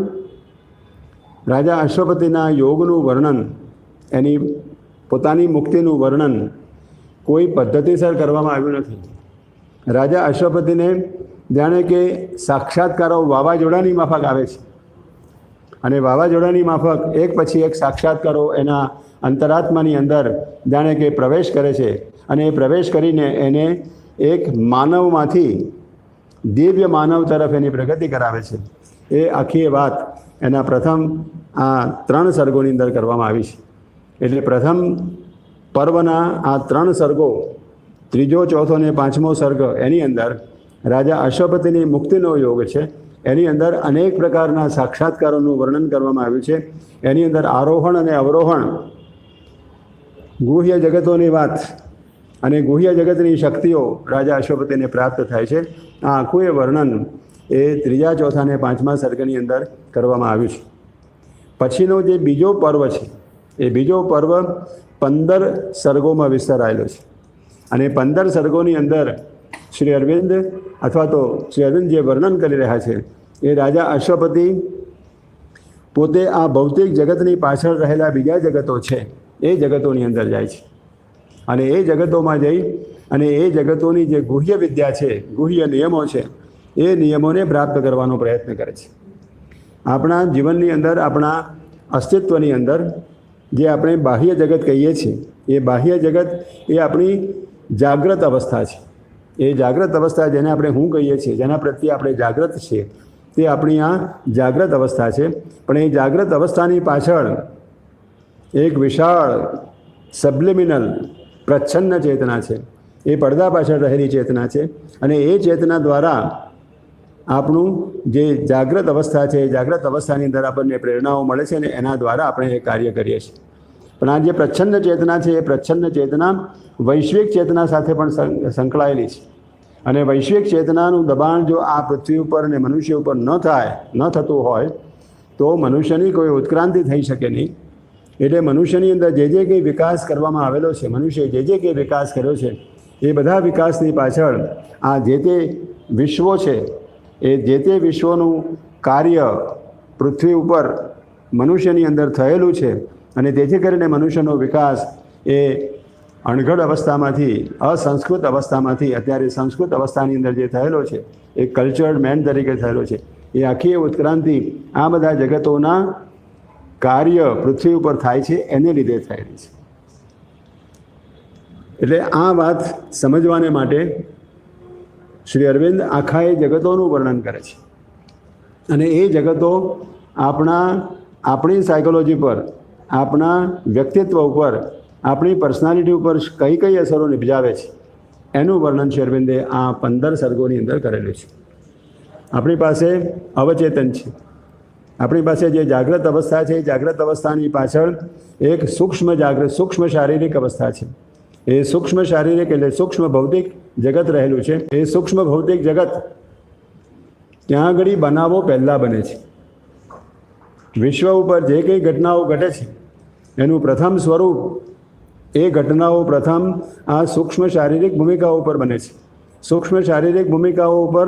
રાજા અશ્વપતિના યોગનું વર્ણન, એની પોતાની મુક્તિનું વર્ણન કોઈ પદ્ધતિસર કરવામાં આવ્યું નથી. રાજા અશ્વપતિને જાણે કે સાક્ષાત્કારો વાવાઝોડાની માફક આવે છે અને વાવાઝોડાની માફક એક પછી એક સાક્ષાત્કારો એના અંતરાત્માની અંદર જાણે કે પ્રવેશ કરે છે અને એ પ્રવેશ કરીને એને એક માનવમાંથી દિવ્ય માનવ તરફ એની પ્રગતિ કરાવે છે. એ આખી વાત એના પ્રથમ આ 3 સર્ગોની અંદર કરવામાં આવી છે. એટલે પ્રથમ પર્વના આ 3 સર્ગો, ત્રીજો, ચોથો અને પાંચમો સર્ગ, એની અંદર રાજા અશ્વપતિની મુક્તિનો યોગ છે. એની અંદર અનેક પ્રકારના સાક્ષાત્કારોનું વર્ણન કરવામાં આવ્યું છે. એની અંદર આરોહણ અને અવરોહણ, ગુહ્ય જગતોની વાત અને ગુહ્ય જગતની શક્તિઓ રાજા અશ્વપતિને પ્રાપ્ત થાય છે. આ આખું એ વર્ણન એ ત્રીજા, ચોથા અને પાંચમા સર્ગની અંદર કરવામાં આવ્યું છે. પછીનો જે બીજો પર્વ છે એ બીજો પર્વ 15 સર્ગોમાં વિસ્તરાયેલો છે અને 15 સર્ગોની અંદર શ્રી અરવિંદ અથવા તો શ્રી અરવિંદ જે વર્ણન કરી રહ્યા છે એ રાજા અશ્વપતિ પોતે આ ભૌતિક જગતની પાછળ રહેલા બીજા જગતો છે એ જગતોની અંદર જાય છે અને એ જગતોમાં જઈ અને એ જગતોની જે ગુહ્ય વિદ્યા છે, ગુહ્ય નિયમો છે, એ નિયમોને પ્રાપ્ત કરવાનો પ્રયત્ન કરે છે. આપણા જીવનની અંદર, આપણા અસ્તિત્વની અંદર જે આપણે બાહ્ય જગત કહીએ છીએ, એ બાહ્ય જગત એ આપણી જાગ્રત અવસ્થા છે. એ જાગ્રત અવસ્થા જેને આપણે હું કહીએ છીએ, જેના પ્રત્યે આપણે જાગ્રત છીએ, તે આપણી આ જાગ્રત અવસ્થા છે. પણ એ જાગ્રત અવસ્થાની પાછળ એક વિશાળ સબ્લિમિનલ પ્રચ્છન્ન ચેતના છે. એ પડદા પાછળ રહેલી ચેતના છે અને એ ચેતના દ્વારા આપણું જે જાગ્રત અવસ્થા છે, એ જાગ્રત અવસ્થાની અંદર આપણને પ્રેરણાઓ મળે છે અને એના દ્વારા આપણે એ કાર્ય કરીએ છીએ. પણ આ જે પ્રચ્છન્ન ચેતના છે એ પ્રચ્છન્ન ચેતના વૈશ્વિક ચેતના સાથે પણ સંકળાયેલી છે અને વૈશ્વિક ચેતનાનું દબાણ જો આ પૃથ્વી ઉપર અને મનુષ્ય ઉપર ન થતું હોય તો મનુષ્યની કોઈ ઉત્ક્રાંતિ થઈ શકે નહીં. એટલે મનુષ્યની અંદર જે કંઈ વિકાસ કરવામાં આવેલો છે, મનુષ્યએ જે કંઈ વિકાસ કર્યો છે, એ બધા વિકાસની પાછળ આ જે તે વિશ્વો છે, એ જે તે વિશ્વનું કાર્ય પૃથ્વી ઉપર મનુષ્યની અંદર થયેલું છે અને તેથી કરીને મનુષ્યનો વિકાસ એ અણઘડ અવસ્થામાંથી, અસંસ્કૃત અવસ્થામાંથી અત્યારે સંસ્કૃત અવસ્થાની અંદર જે થયેલો છે, એ કલ્ચર્ડ મેન તરીકે થયેલો છે, એ આખી ઉત્ક્રાંતિ આ બધા જગતોના કાર્ય પૃથ્વી ઉપર થાય છે એને લીધે થયેલી છે. એટલે આ વાત સમજવાને માટે શ્રી અરવિંદ આખા એ જગતોનું વર્ણન કરે છે અને એ જગતો આપણી સાયકોલોજી પર, આપણા વ્યક્તિત્વ ઉપર, આપણી પર્સનાલિટી ઉપર કઈ કઈ અસરો નિપજાવે છે એનું વર્ણન શ્રી અરવિંદે આ 15 સર્ગોની અંદર કરેલું છે. આપણી પાસે અવચેતન છે, આપણી પાસે જે જાગ્રત અવસ્થા છે, એ જાગ્રત અવસ્થાની પાછળ એક સૂક્ષ્મ શારીરિક અવસ્થા છે. એ સૂક્ષ્મ શારીરિક એટલે સૂક્ષ્મ ભૌતિક જગત રહેલું છે. એ સૂક્ષ્મ ભૌતિક જગત ત્યાં આગળ બનાવો પહેલાં બને છે. વિશ્વ ઉપર જે કંઈ ઘટનાઓ ઘટે છે એનું પ્રથમ સ્વરૂપ, એ ઘટનાઓ પ્રથમ આ સૂક્ષ્મ શારીરિક ભૂમિકાઓ ઉપર બને છે. સૂક્ષ્મ શારીરિક ભૂમિકાઓ ઉપર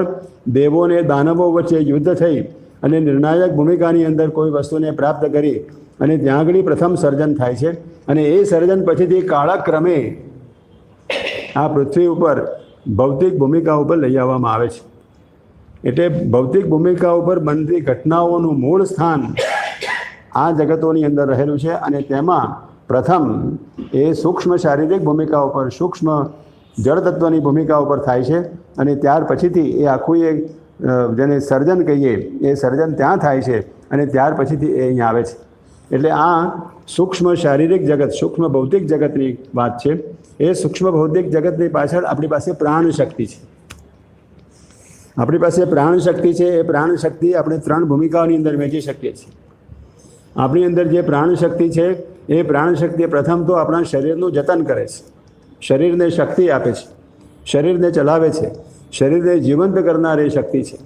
દેવો અને દાનવો વચ્ચે યુદ્ધ થઈ અને નિર્ણાયક ભૂમિકાની અંદર કોઈ વસ્તુને પ્રાપ્ત કરી અને ત્યાં આગળ પ્રથમ સર્જન થાય છે અને એ સર્જન પછીથી કાળક્રમે આ પૃથ્વી ઉપર ભૌતિક ભૂમિકા ઉપર લઈ આવવામાં આવે છે. એટલે ભૌતિક ભૂમિકા ઉપર બનતી ઘટનાઓનું મૂળ સ્થાન આ જગતોની અંદર રહેલું છે અને તેમાં પ્રથમ એ સૂક્ષ્મ શારીરિક ભૂમિકા ઉપર, સૂક્ષ્મ જળ તત્વની ભૂમિકા ઉપર થાય છે અને ત્યાર પછીથી એ આખું એ જેને સર્જન કહીએ એ સર્જન ત્યાં થાય છે અને ત્યાર પછીથી એ અહીંયા આવે છે. એટલે આ સૂક્ષ્મ શારીરિક જગત, સૂક્ષ્મ ભૌતિક જગતની વાત છે. એ સૂક્ષ્મ ભૌતિક જગતની પાછળ આપણી પાસે પ્રાણ શક્તિ છે. આપણી પાસે પ્રાણ શક્તિ છે. એ પ્રાણ શક્તિ આપણે 3 ભૂમિકાઓની અંદર વહેંચી શકીએ છીએ. આપણી અંદર જે પ્રાણ શક્તિ છે એ પ્રાણ શક્તિ પ્રથમ તો આપણા શરીરનું જતન કરે છે, શરીરને શક્તિ આપે છે, શરીરને ચલાવે છે, શરીરને જીવંત કરનારી શક્તિ છે,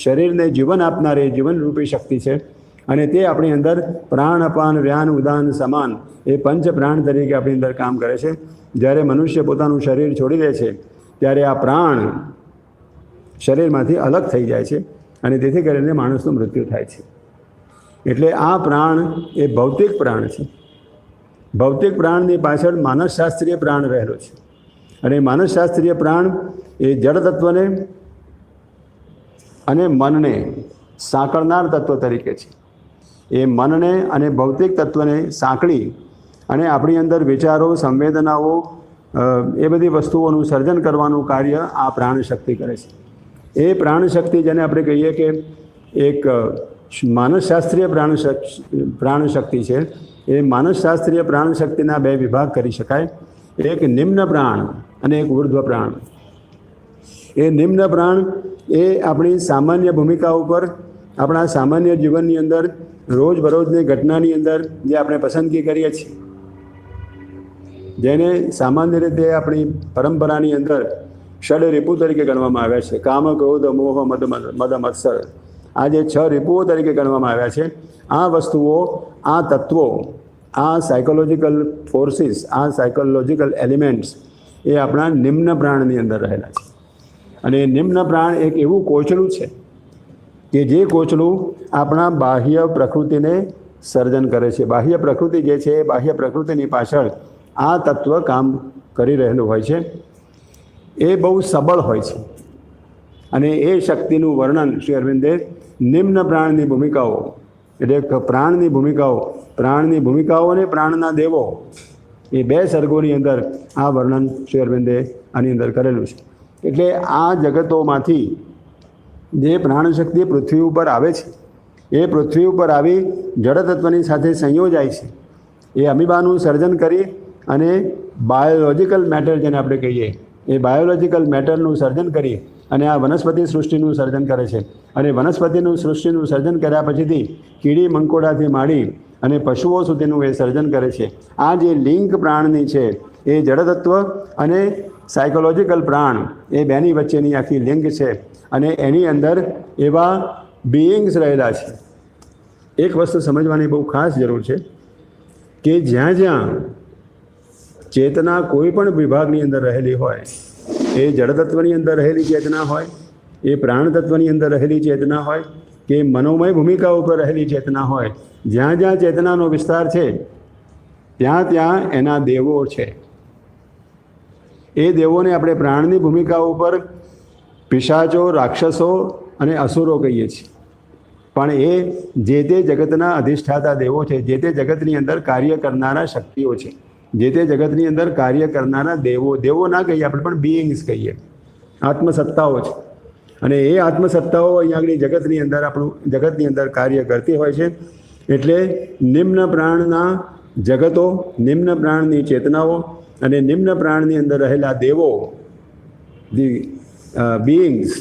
શરીરને જીવન આપનારી જીવનરૂપી શક્તિ છે અને તે આપણી અંદર પ્રાણ અપાન વ્યાન ઉદાન સમાન એ પંચ પ્રાણ તરીકે આપણી અંદર કામ કરે છે. જ્યારે મનુષ્ય પોતાનું શરીર છોડી દે છે ત્યારે આ પ્રાણ શરીરમાંથી અલગ થઈ જાય છે અને તેથી કરીને માણસનું મૃત્યુ થાય છે. એટલે આ પ્રાણ એ ભૌતિક પ્રાણ છે. ભૌતિક પ્રાણની પાછળ માનસશાસ્ત્રીય પ્રાણ રહેલો છે અને માનસશાસ્ત્રીય પ્રાણ એ જળ તત્વને અને મનને સાંકળનાર તત્વ તરીકે છે. એ મનને અને ભૌતિક તત્વને સાંકળી અને આપણી અંદર વિચારો, સંવેદનાઓ, એ બધી વસ્તુઓનું સર્જન કરવાનું કાર્ય આ પ્રાણશક્તિ કરે છે. એ પ્રાણશક્તિ જેને આપણે કહીએ કે એક માનસશાસ્ત્રીય પ્રાણશક્તિ છે. એ માનસશાસ્ત્રીય પ્રાણશક્તિના બે વિભાગ કરી શકાય, એક નિમ્ન પ્રાણ અને એક ઉર્ધ્વ પ્રાણ. એ નિમ્ન પ્રાણ એ આપણી સામાન્ય ભૂમિકા ઉપર, આપણા સામાન્ય જીવનની અંદર, રોજબરોજની ઘટનાની અંદર જે આપણે પસંદગી કરીએ છીએ, જેને સામાન્ય રીતે આપણી પરંપરાની અંદર ષડ રિપુ તરીકે ગણવામાં આવ્યા છે. કામ, ક્રોધ, મોહ, મદ મત્સર, આ જે 6 રિપુઓ તરીકે ગણવામાં આવ્યા છે. આ વસ્તુઓ, આ તત્વો, આ સાયકોલોજીકલ ફોર્સિસ, આ સાયકોલોજીકલ એલિમેન્ટ્સ એ આપણા નિમ્ન પ્રાણની અંદર રહેલા છે. અને નિમ્ન પ્રાણ એક એવું કોચલું છે કે જે કોચલું આપણા બાહ્ય પ્રકૃતિને સર્જન કરે છે. બાહ્ય પ્રકૃતિ જે છે એ બાહ્ય પ્રકૃતિની પાછળ આ તત્વ કામ કરી રહેલું હોય છે. એ બહુ સબળ હોય છે અને એ શક્તિનું વર્ણન શ્રી અરવિંદે નિમ્ન પ્રાણની ભૂમિકાઓ, એટલે પ્રાણની ભૂમિકાઓ અને પ્રાણના દેવો, એ 2 સર્ગોની અંદર આ વર્ણન શ્રી અરવિંદે આની અંદર કરેલું છે. એટલે આ જગતોમાંથી જે પ્રાણશક્તિ પૃથ્વી ઉપર આવે છે, એ પૃથ્વી ઉપર આવી જડતત્વની સાથે સંયોજાય છે. એ અમીબાનું સર્જન કરી અને બાયોલોજિકલ મેટર જેને આપણે કહીએ, એ બાયોલોજિકલ મેટરનું સર્જન કરી અને આ વનસ્પતિ સૃષ્ટિનું સર્જન કરે છે. અને વનસ્પતિનું સૃષ્ટિનું સર્જન કર્યા પછીથી કીડી મંકોડાથી માંડી અને પશુઓ સુધીનું એ સર્જન કરે છે. આ જે લિંક પ્રાણની છે એ જડતત્વ અને સાયકોલોજીકલ પ્રાણ, એ બેની વચ્ચેની આખી લિંક છે અને એની અંદર એવા બીઈંગ્સ રહેલા છે. એક વસ્તુ સમજવાની બહુ ખાસ જરૂર છે કે જ્યાં જ્યાં ચેતના કોઈ પણ વિભાગની અંદર રહેલી હોય, એ જડતત્વની અંદર રહેલી ચેતના હોય, એ પ્રાણતત્વની અંદર રહેલી ચેતના હોય કે મનોમય ભૂમિકા ઉપર રહેલી ચેતના હોય, જ્યાં જ્યાં ચેતનાનો વિસ્તાર છે ત્યાં ત્યાં એના દેવો છે. એ દેવોને આપણે પ્રાણની ભૂમિકા ઉપર પિશાચો, રાક્ષસો અને અસુરો કહીએ છીએ. પણ એ જે તે જગતના અધિષ્ઠાતા દેવો છે, જે તે જગતની અંદર કાર્ય કરનારા શક્તિઓ છે, જે તે જગતની અંદર કાર્ય કરનારા દેવો ના કહીએ આપણે, પણ બીઈંગ્સ કહીએ, આત્મસત્તાઓ છે. અને એ આત્મસત્તાઓ અહીંયા આગળ જગતની અંદર કાર્ય કરતી હોય છે. એટલે નિમ્ન પ્રાણના જગતો, નિમ્ન પ્રાણની ચેતનાઓ અને નિમ્ન પ્રાણની અંદર રહેલા દેવો, બીઈંગ્સ,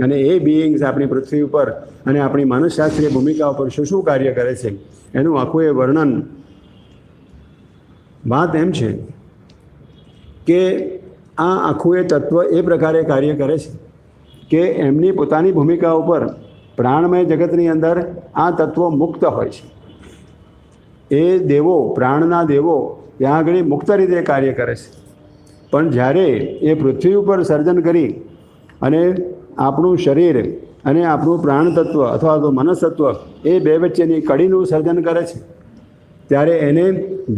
અને એ બીઈંગ્સ આપણી પૃથ્વી ઉપર અને આપણી માનસશાસ્ત્રીય ભૂમિકા ઉપર શું કાર્ય કરે છે એનું આખું એ વર્ણન. વાત એમ છે કે આ આખું એ તત્વ એ પ્રકારે કાર્ય કરે છે કે એમની પોતાની ભૂમિકા ઉપર પ્રાણમય જગતની અંદર આ તત્વો મુક્ત હોય છે. એ દેવો, પ્રાણના દેવો ત્યાં આગળ મુક્ત રીતે કાર્ય કરે છે. પણ જ્યારે એ પૃથ્વી ઉપર સર્જન કરી અને આપણું શરીર અને આપણું પ્રાણતત્વ અથવા તો મનસ્તત્વ એ 2 વચ્ચેની કડીનું સર્જન કરે છે, ત્યારે એને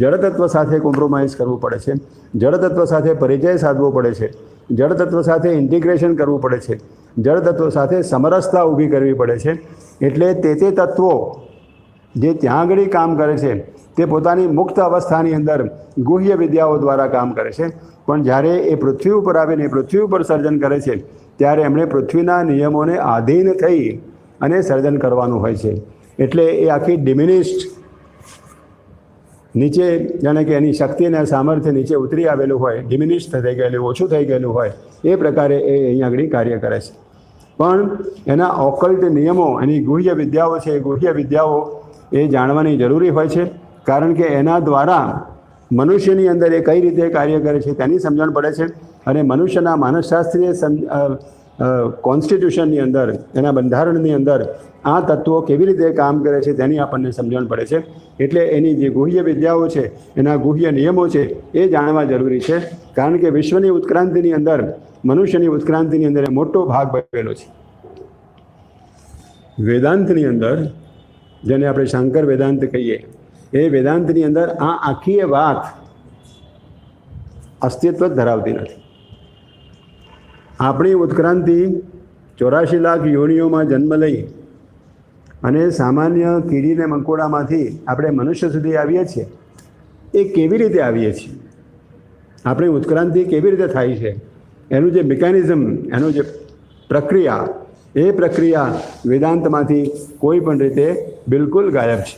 જળતત્વ સાથે કોમ્પ્રોમાઇઝ કરવું પડે છે, જળતત્વ સાથે પરિચય સાધવો પડે છે, જળતત્વ સાથે ઇન્ટિગ્રેશન કરવું પડે છે, જળતત્વ સાથે સમરસતા ઊભી કરવી પડે છે. એટલે તે તત્વો જે ત્યાં આગળ કામ કરે છે તે પોતાની મુક્ત અવસ્થાની અંદર ગુહ્ય વિદ્યાઓ દ્વારા કામ કરે છે. પણ જ્યારે એ પૃથ્વી ઉપર આવીને પૃથ્વી ઉપર સર્જન કરે છે ત્યારે એમણે પૃથ્વીના નિયમોને આધીન થઈ અને સર્જન કરવાનું હોય છે. એટલે એ આખી ડિમિનિશ્ડ, નીચે જાણે કે એની શક્તિ અને સામર્થ્ય નીચે ઉતરી આવેલું હોય, ડિમિનિશ્ડ થઈ ગયેલું, ઓછું થઈ ગયેલું હોય, એ પ્રકારે એ અહીંયા આગળ કાર્ય કરે છે. પણ એના ઓકલ્ટ નિયમો, એની ગુહ્ય વિદ્યાઓ છે, એ ગુહ્ય વિદ્યાઓ એ જાણવાની જરૂરી હોય છે. કારણ કે એના દ્વારા મનુષ્યની અંદર એ કઈ રીતે કાર્ય કરે છે તેની સમજણ પડે છે. અને મનુષ્યના માનસશાસ્ત્રીય કોન્સ્ટિટ્યુશનની અંદર, એના બંધારણની અંદર આ તત્વો કેવી રીતે કામ કરે છે તેની આપણને સમજણ પડે છે. એટલે એની જે ગુહ્ય વિદ્યાઓ છે, એના ગુહ્ય નિયમો છે, એ જાણવા જરૂરી છે. કારણ કે વિશ્વની ઉત્ક્રાંતિની અંદર, મનુષ્યની ઉત્ક્રાંતિની અંદર મોટો ભાગ ભજવેલો છે. વેદાંતની અંદર, જેને આપણે શંકર વેદાંત કહીએ, એ વેદાંતની અંદર આ આખી વાત અસ્તિત્વ જ ધરાવતી નથી. આપણી ઉત્ક્રાંતિ 84 લાખ યોનિઓમાં જન્મ લઈ અને સામાન્ય કીડીને મંકોડામાંથી આપણે મનુષ્ય સુધી આવીએ છીએ. એ કેવી રીતે આવીએ છીએ? આપણી ઉત્ક્રાંતિ કેવી રીતે થાય છે? એનું જે મિકેનિઝમ, એનું જે પ્રક્રિયા, એ પ્રક્રિયા વેદાંતમાંથી કોઈ પણ રીતે બિલકુલ ગાયબ છે.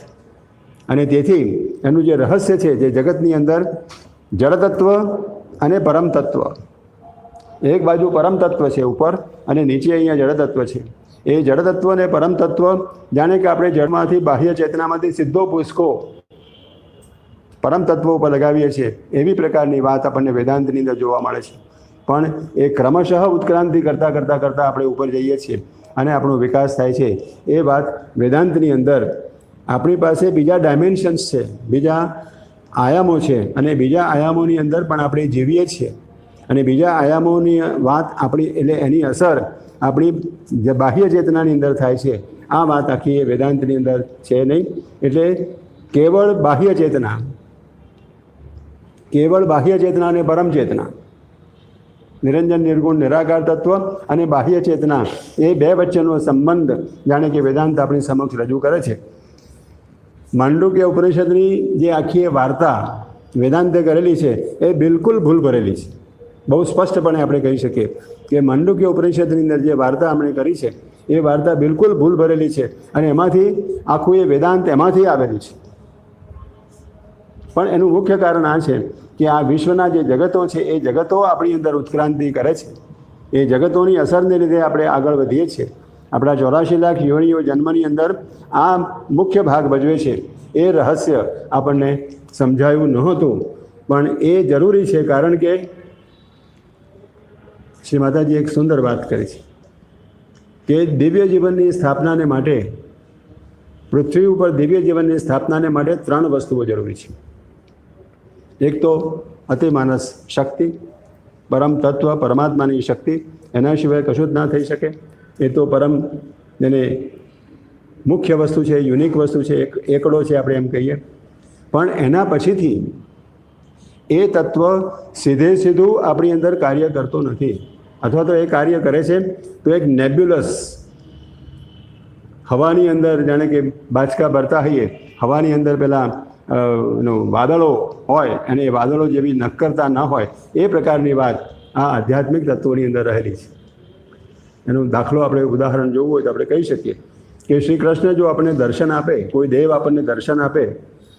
અને તેથી એનું જે રહસ્ય છે, જે જગતની અંદર જળતત્વ અને પરમ તત્વ, એક બાજુ પરમ તત્વ છે ઉપર અને નીચે અહીંયા જળતત્વ છે. એ જળતત્વ અને પરમ તત્વ જાણે કે આપણે જળમાંથી, બાહ્ય ચેતનામાંથી સીધો પૂસકો પરમ તત્વો ઉપર લગાવીએ છીએ, એવી પ્રકારની વાત આપણને વેદાંતની અંદર જોવા મળે છે. પણ એ ક્રમશઃ ઉત્ક્રાંતિ કરતાં કરતાં કરતાં આપણે ઉપર જઈએ છીએ અને આપણો વિકાસ થાય છે. એ વાત વેદાંતની અંદર આપણી પાસે બીજા ડાયમેન્શન્સ છે, બીજા આયામો છે, અને બીજા આયામોની અંદર પણ આપણે જીવીએ છીએ. અને બીજા આયામોની વાત આપણી, એટલે એની અસર આપણી બાહ્ય ચેતનાની અંદર થાય છે. આ વાત આખી વેદાંતની અંદર છે નહીં. એટલે કેવળ બાહ્ય ચેતના, કેવળ બાહ્ય ચેતના અને પરમ ચેતના, નિરંજન નિર્ગુણ નિરાકાર તત્વ અને બાહ્ય ચેતના, એ બે વચ્ચેનો સંબંધ જાણે કે વેદાંત આપણી સમક્ષ રજૂ કરે છે. માંડુક્ય ઉપનિષદની જે આખી વાર્તા વેદાંતે કરેલી છે, એ બિલકુલ ભૂલ ભરેલી છે. બહુ સ્પષ્ટપણે આપણે કહી શકીએ કે માંડુક્ય ઉપનિષદની અંદર જે વાર્તા આપણે કરી છે, એ વાર્તા બિલકુલ ભૂલ ભરેલી છે. અને એમાંથી આખું એ વેદાંત એમાંથી આવેલું છે. પણ એનું મુખ્ય કારણ આ છે કે આ વિશ્વના જે જગતો છે, એ જગતો આપણી અંદર ઉત્ક્રાંતિ કરે છે. એ જગતોની અસરને લીધે આપણે આગળ વધીએ છીએ. આપણા 84 લાખ યોનિઓ જન્મની અંદર આ મુખ્ય ભાગ ભજવે છે. એ રહસ્ય આપણને સમજાયું નહોતું, પણ એ જરૂરી છે. કારણ કે શ્રી માતાજી એક સુંદર વાત કરી છે કે દિવ્ય જીવનની સ્થાપનાને માટે, પૃથ્વી ઉપર દિવ્ય જીવનની સ્થાપનાને માટે 3 વસ્તુઓ જરૂરી છે. એક તો અતિમાનસ શક્તિ, પરમ તત્વ, પરમાત્માની શક્તિ. એના સિવાય કશું જ ના થઈ શકે. એ તો પરમ, જેને મુખ્ય વસ્તુ છે, યુનિક વસ્તુ છે, એકડો છે આપણે એમ કહીએ. પણ એના પછીથી એ તત્વ સીધું આપણી અંદર કાર્ય કરતો નથી. અથવા તો એ કાર્ય કરે છે તો એક નેબ્યુલસ, હવાની અંદર જાણે કે બાચકા ભરતા હોઈએ, હવાની અંદર પેલા વાદળો હોય અને એ વાદળો જેવી નક્કરતા ન હોય, એ પ્રકારની વાત આ આધ્યાત્મિક તત્વોની અંદર રહેલી છે. એનો દાખલો આપણે ઉદાહરણ જોવું હોય તો આપણે કહી શકીએ કે શ્રી કૃષ્ણ જો આપણને દર્શન આપે, કોઈ દેવ આપણને દર્શન આપે,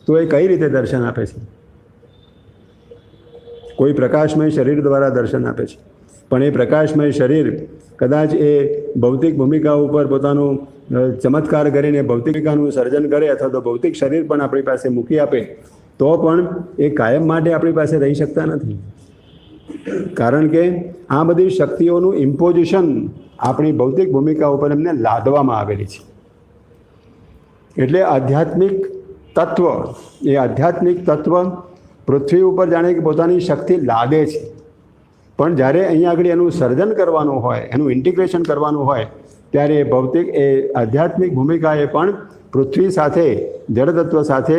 તો એ કઈ રીતે દર્શન આપે છે? કોઈ પ્રકાશમય શરીર દ્વારા દર્શન આપે છે. પણ એ પ્રકાશમય શરીર કદાચ એ ભૌતિક ભૂમિકા ઉપર પોતાનો ચમત્કાર કરીને ભૌતિકાનું સર્જન કરે, અથવા તો ભૌતિક શરીર પણ આપણી પાસે મૂકી આપે, તો પણ એ કાયમ માટે આપણી પાસે રહી શકતા નથી. કારણ કે આ બધી શક્તિઓનું ઇમ્પોઝિશન આપણી ભૌતિક ભૂમિકા ઉપર એમને લાદવામાં આવેલી છે. એટલે આધ્યાત્મિક તત્વ, એ આધ્યાત્મિક તત્વ પૃથ્વી ઉપર જાણે કે પોતાની શક્તિ લાદે છે. પણ જ્યારે અહીંયા આગળ એનું સર્જન કરવાનું હોય, એનું ઇન્ટિગ્રેશન કરવાનું હોય, ત્યારે એ ભૌતિક, એ આધ્યાત્મિક ભૂમિકાએ પણ પૃથ્વી સાથે, જળતત્વ સાથે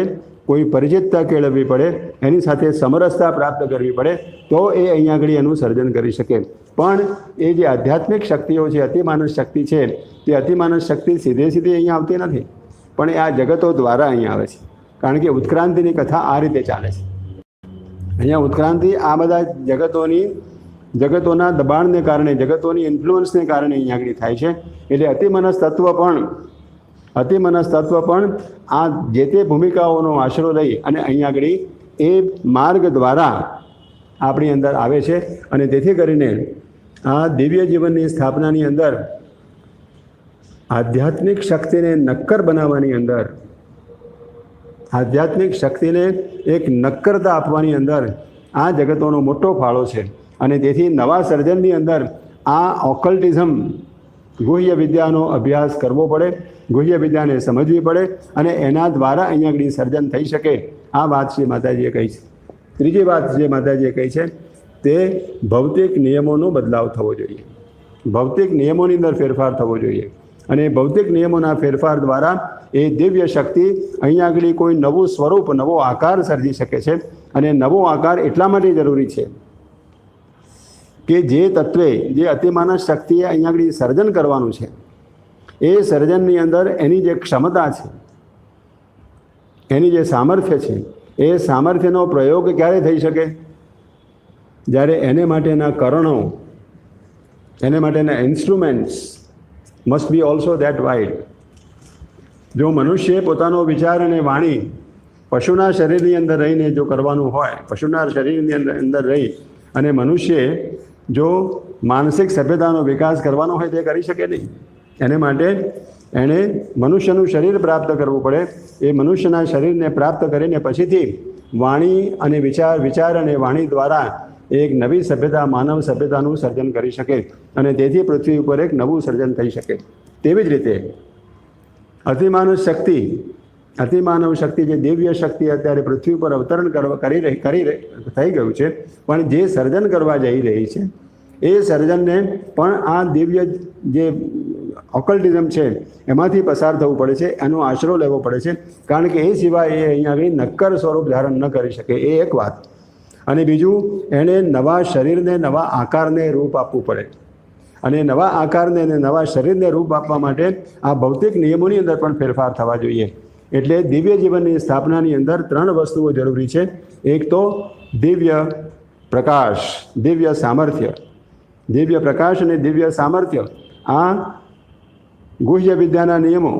કોઈ પરિચિતતા કેળવવી પડે, એની સાથે સમરસતા પ્રાપ્ત કરવી પડે, તો એ અહીંયા આગળ એનું સર્જન કરી શકે. પણ એ જે આધ્યાત્મિક શક્તિઓ છે, અતિમાનસ શક્તિ છે, તે અતિમાનસ શક્તિ સીધે સીધી અહીંયા આવતી નથી, પણ એ આ જગતો દ્વારા અહીંયા આવે છે. કારણ કે ઉત્ક્રાંતિની કથા આ રીતે ચાલે છે. અહીંયા ઉત્ક્રાંતિ આ બધા જગતોના દબાણને કારણે, જગતોની ઇન્ફ્લુઅન્સને કારણે અહીંયા આગળ થાય છે. એટલે અતિમનસ તત્વ પણ આ જે તે ભૂમિકાઓનો આશરો લઈ અને અહીંયા આગળ એ માર્ગ દ્વારા આપણી અંદર આવે છે. અને તેથી કરીને આ દિવ્ય જીવનની સ્થાપનાની અંદર આધ્યાત્મિક શક્તિને નક્કર બનાવવાની અંદર, આધ્યાત્મિક શક્તિને એક નક્કરતા આપવાની અંદર આ જગતોનો મોટો ફાળો છે. અને તેથી નવા સર્જનની અંદર આ ઓકલ્ટિઝમ ગુહ્ય વિદ્યાનો અભ્યાસ કરવો પડે, ગુહ્ય વિદ્યાને સમજવી પડે અને એના દ્વારા અહીંયા આગળ સર્જન થઈ શકે. આ વાત શ્રી માતાજીએ કહી છે. ત્રીજી વાત જે માતાજીએ કહી છે તે ભૌતિક નિયમોનો બદલાવ થવો જોઈએ, ભૌતિક નિયમોની અંદર ફેરફાર થવો જોઈએ અને ભૌતિક નિયમોના ફેરફાર દ્વારા એ દિવ્ય શક્તિ અહીંયા આગળ કોઈ નવું સ્વરૂપ, નવો આકાર સર્જી શકે છે. અને નવો આકાર એટલા માટે જરૂરી છે કે જે તત્વે, જે અતિમાનસ શક્તિએ અહીંયા આગળ સર્જન કરવાનું છે, એ સર્જનની અંદર એની જે ક્ષમતા છે, એની જે સામર્થ્ય છે, એ સામર્થ્યનો પ્રયોગ ક્યારે થઈ શકે? જ્યારે એને માટેના કરણો, એને માટેના instruments must be also that wide. જો મનુષ્ય પોતાનો વિચાર અને વાણી પશુના શરીરની અંદર રહીને જો કરવાનું હોય, પશુના શરીરની અંદર રહી અને મનુષ્ય જો માનસિક સભ્યતાનો વિકાસ કરવાનો હોય તે કરી શકે નહીં. એને માટે એણે મનુષ્યનું શરીર પ્રાપ્ત કરવું પડે. એ મનુષ્યના શરીરને પ્રાપ્ત કરીને પછીથી વાણી અને વિચાર અને વાણી દ્વારા એક નવી સભ્યતા, માનવ સભ્યતાનું સર્જન કરી શકે અને તેથી પૃથ્વી ઉપર એક નવું સર્જન થઈ શકે. તેવી જ રીતે અતિમાનવ શક્તિ, જે દિવ્ય શક્તિ અત્યારે પૃથ્વી પર અવતરણ થઈ ગયું છે, પણ જે સર્જન કરવા જઈ રહી છે એ સર્જનને પણ આ દિવ્ય જે ઓકલ્ટિઝમ છે એમાંથી પસાર થવું પડે છે, એનો આશરો લેવો પડે છે, કારણ કે એ સિવાય એ અહીંયા આગળ નક્કર સ્વરૂપ ધારણ ન કરી શકે. એ એક વાત. અને બીજું, એણે નવા શરીરને, નવા આકારને રૂપ આપવું પડે અને નવા આકારને અને નવા શરીરને રૂપ આપવા માટે આ ભૌતિક નિયમોની અંદર પણ ફેરફાર થવા જોઈએ. એટલે દિવ્ય જીવનની સ્થાપનાની અંદર 3 વસ્તુઓ જરૂરી છે. એક તો દિવ્ય પ્રકાશ, દિવ્ય સામર્થ્ય. દિવ્ય પ્રકાશ અને દિવ્ય સામર્થ્ય આ ગુહ્ય વિદ્યાના નિયમો,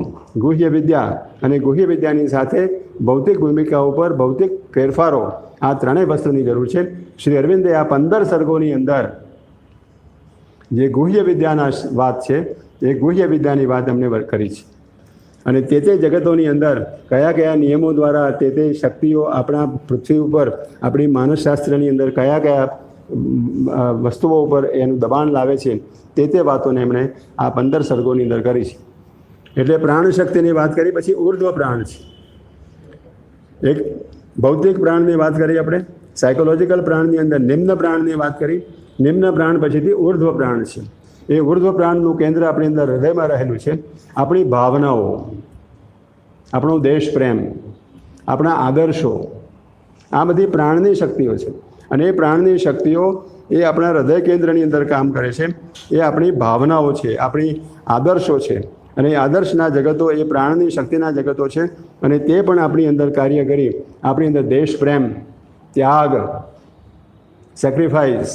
ગુહ્ય વિદ્યા અને ગુહ્ય વિદ્યાની સાથે ભૌતિક ભૂમિકા ઉપર ભૌતિક ફેરફારો, આ 3 વસ્તુની જરૂર છે. શ્રી અરવિંદે આ 15 સર્ગોની અંદર જે ગુહ્ય વિદ્યાના વાત છે એ ગુહ્ય વિદ્યાની વાત અમને કરી છે અને તે જગતોની અંદર કયા કયા નિયમો દ્વારા તે શક્તિઓ આપણા પૃથ્વી ઉપર, આપણી માનસશાસ્ત્રની અંદર કયા કયા વસ્તુઓ ઉપર એનું દબાણ લાવે છે તે વાતોને એમણે આ 15 સર્ગોની અંદર કરી છે. એટલે પ્રાણ શક્તિની વાત કરી, પછી ઉર્ધ્વ પ્રાણ છે. એક ભૌતિક પ્રાણની વાત કરી આપણે, સાયકોલોજીકલ પ્રાણની અંદર નિમ્ન પ્રાણની વાત કરી, નિમ્ન પ્રાણ પછીથી ઉર્ધ્વ પ્રાણ છે. એ ઉર્ધ્વ પ્રાણનું કેન્દ્ર આપણી અંદર હૃદયમાં રહેલું છે. આપણી ભાવનાઓ, આપણો દેશ પ્રેમ, આપણા આદર્શો, આ બધી પ્રાણની શક્તિઓ છે અને એ પ્રાણની શક્તિઓ એ આપણા હૃદય કેન્દ્રની અંદર કામ કરે છે. એ આપણી ભાવનાઓ છે, આપણી આદર્શો છે અને એ આદર્શના જગતો એ પ્રાણની શક્તિના જગતો છે અને તે પણ આપણી અંદર કાર્ય કરી આપણી અંદર દેશ પ્રેમ, ત્યાગ, સેક્રિફાઈસ,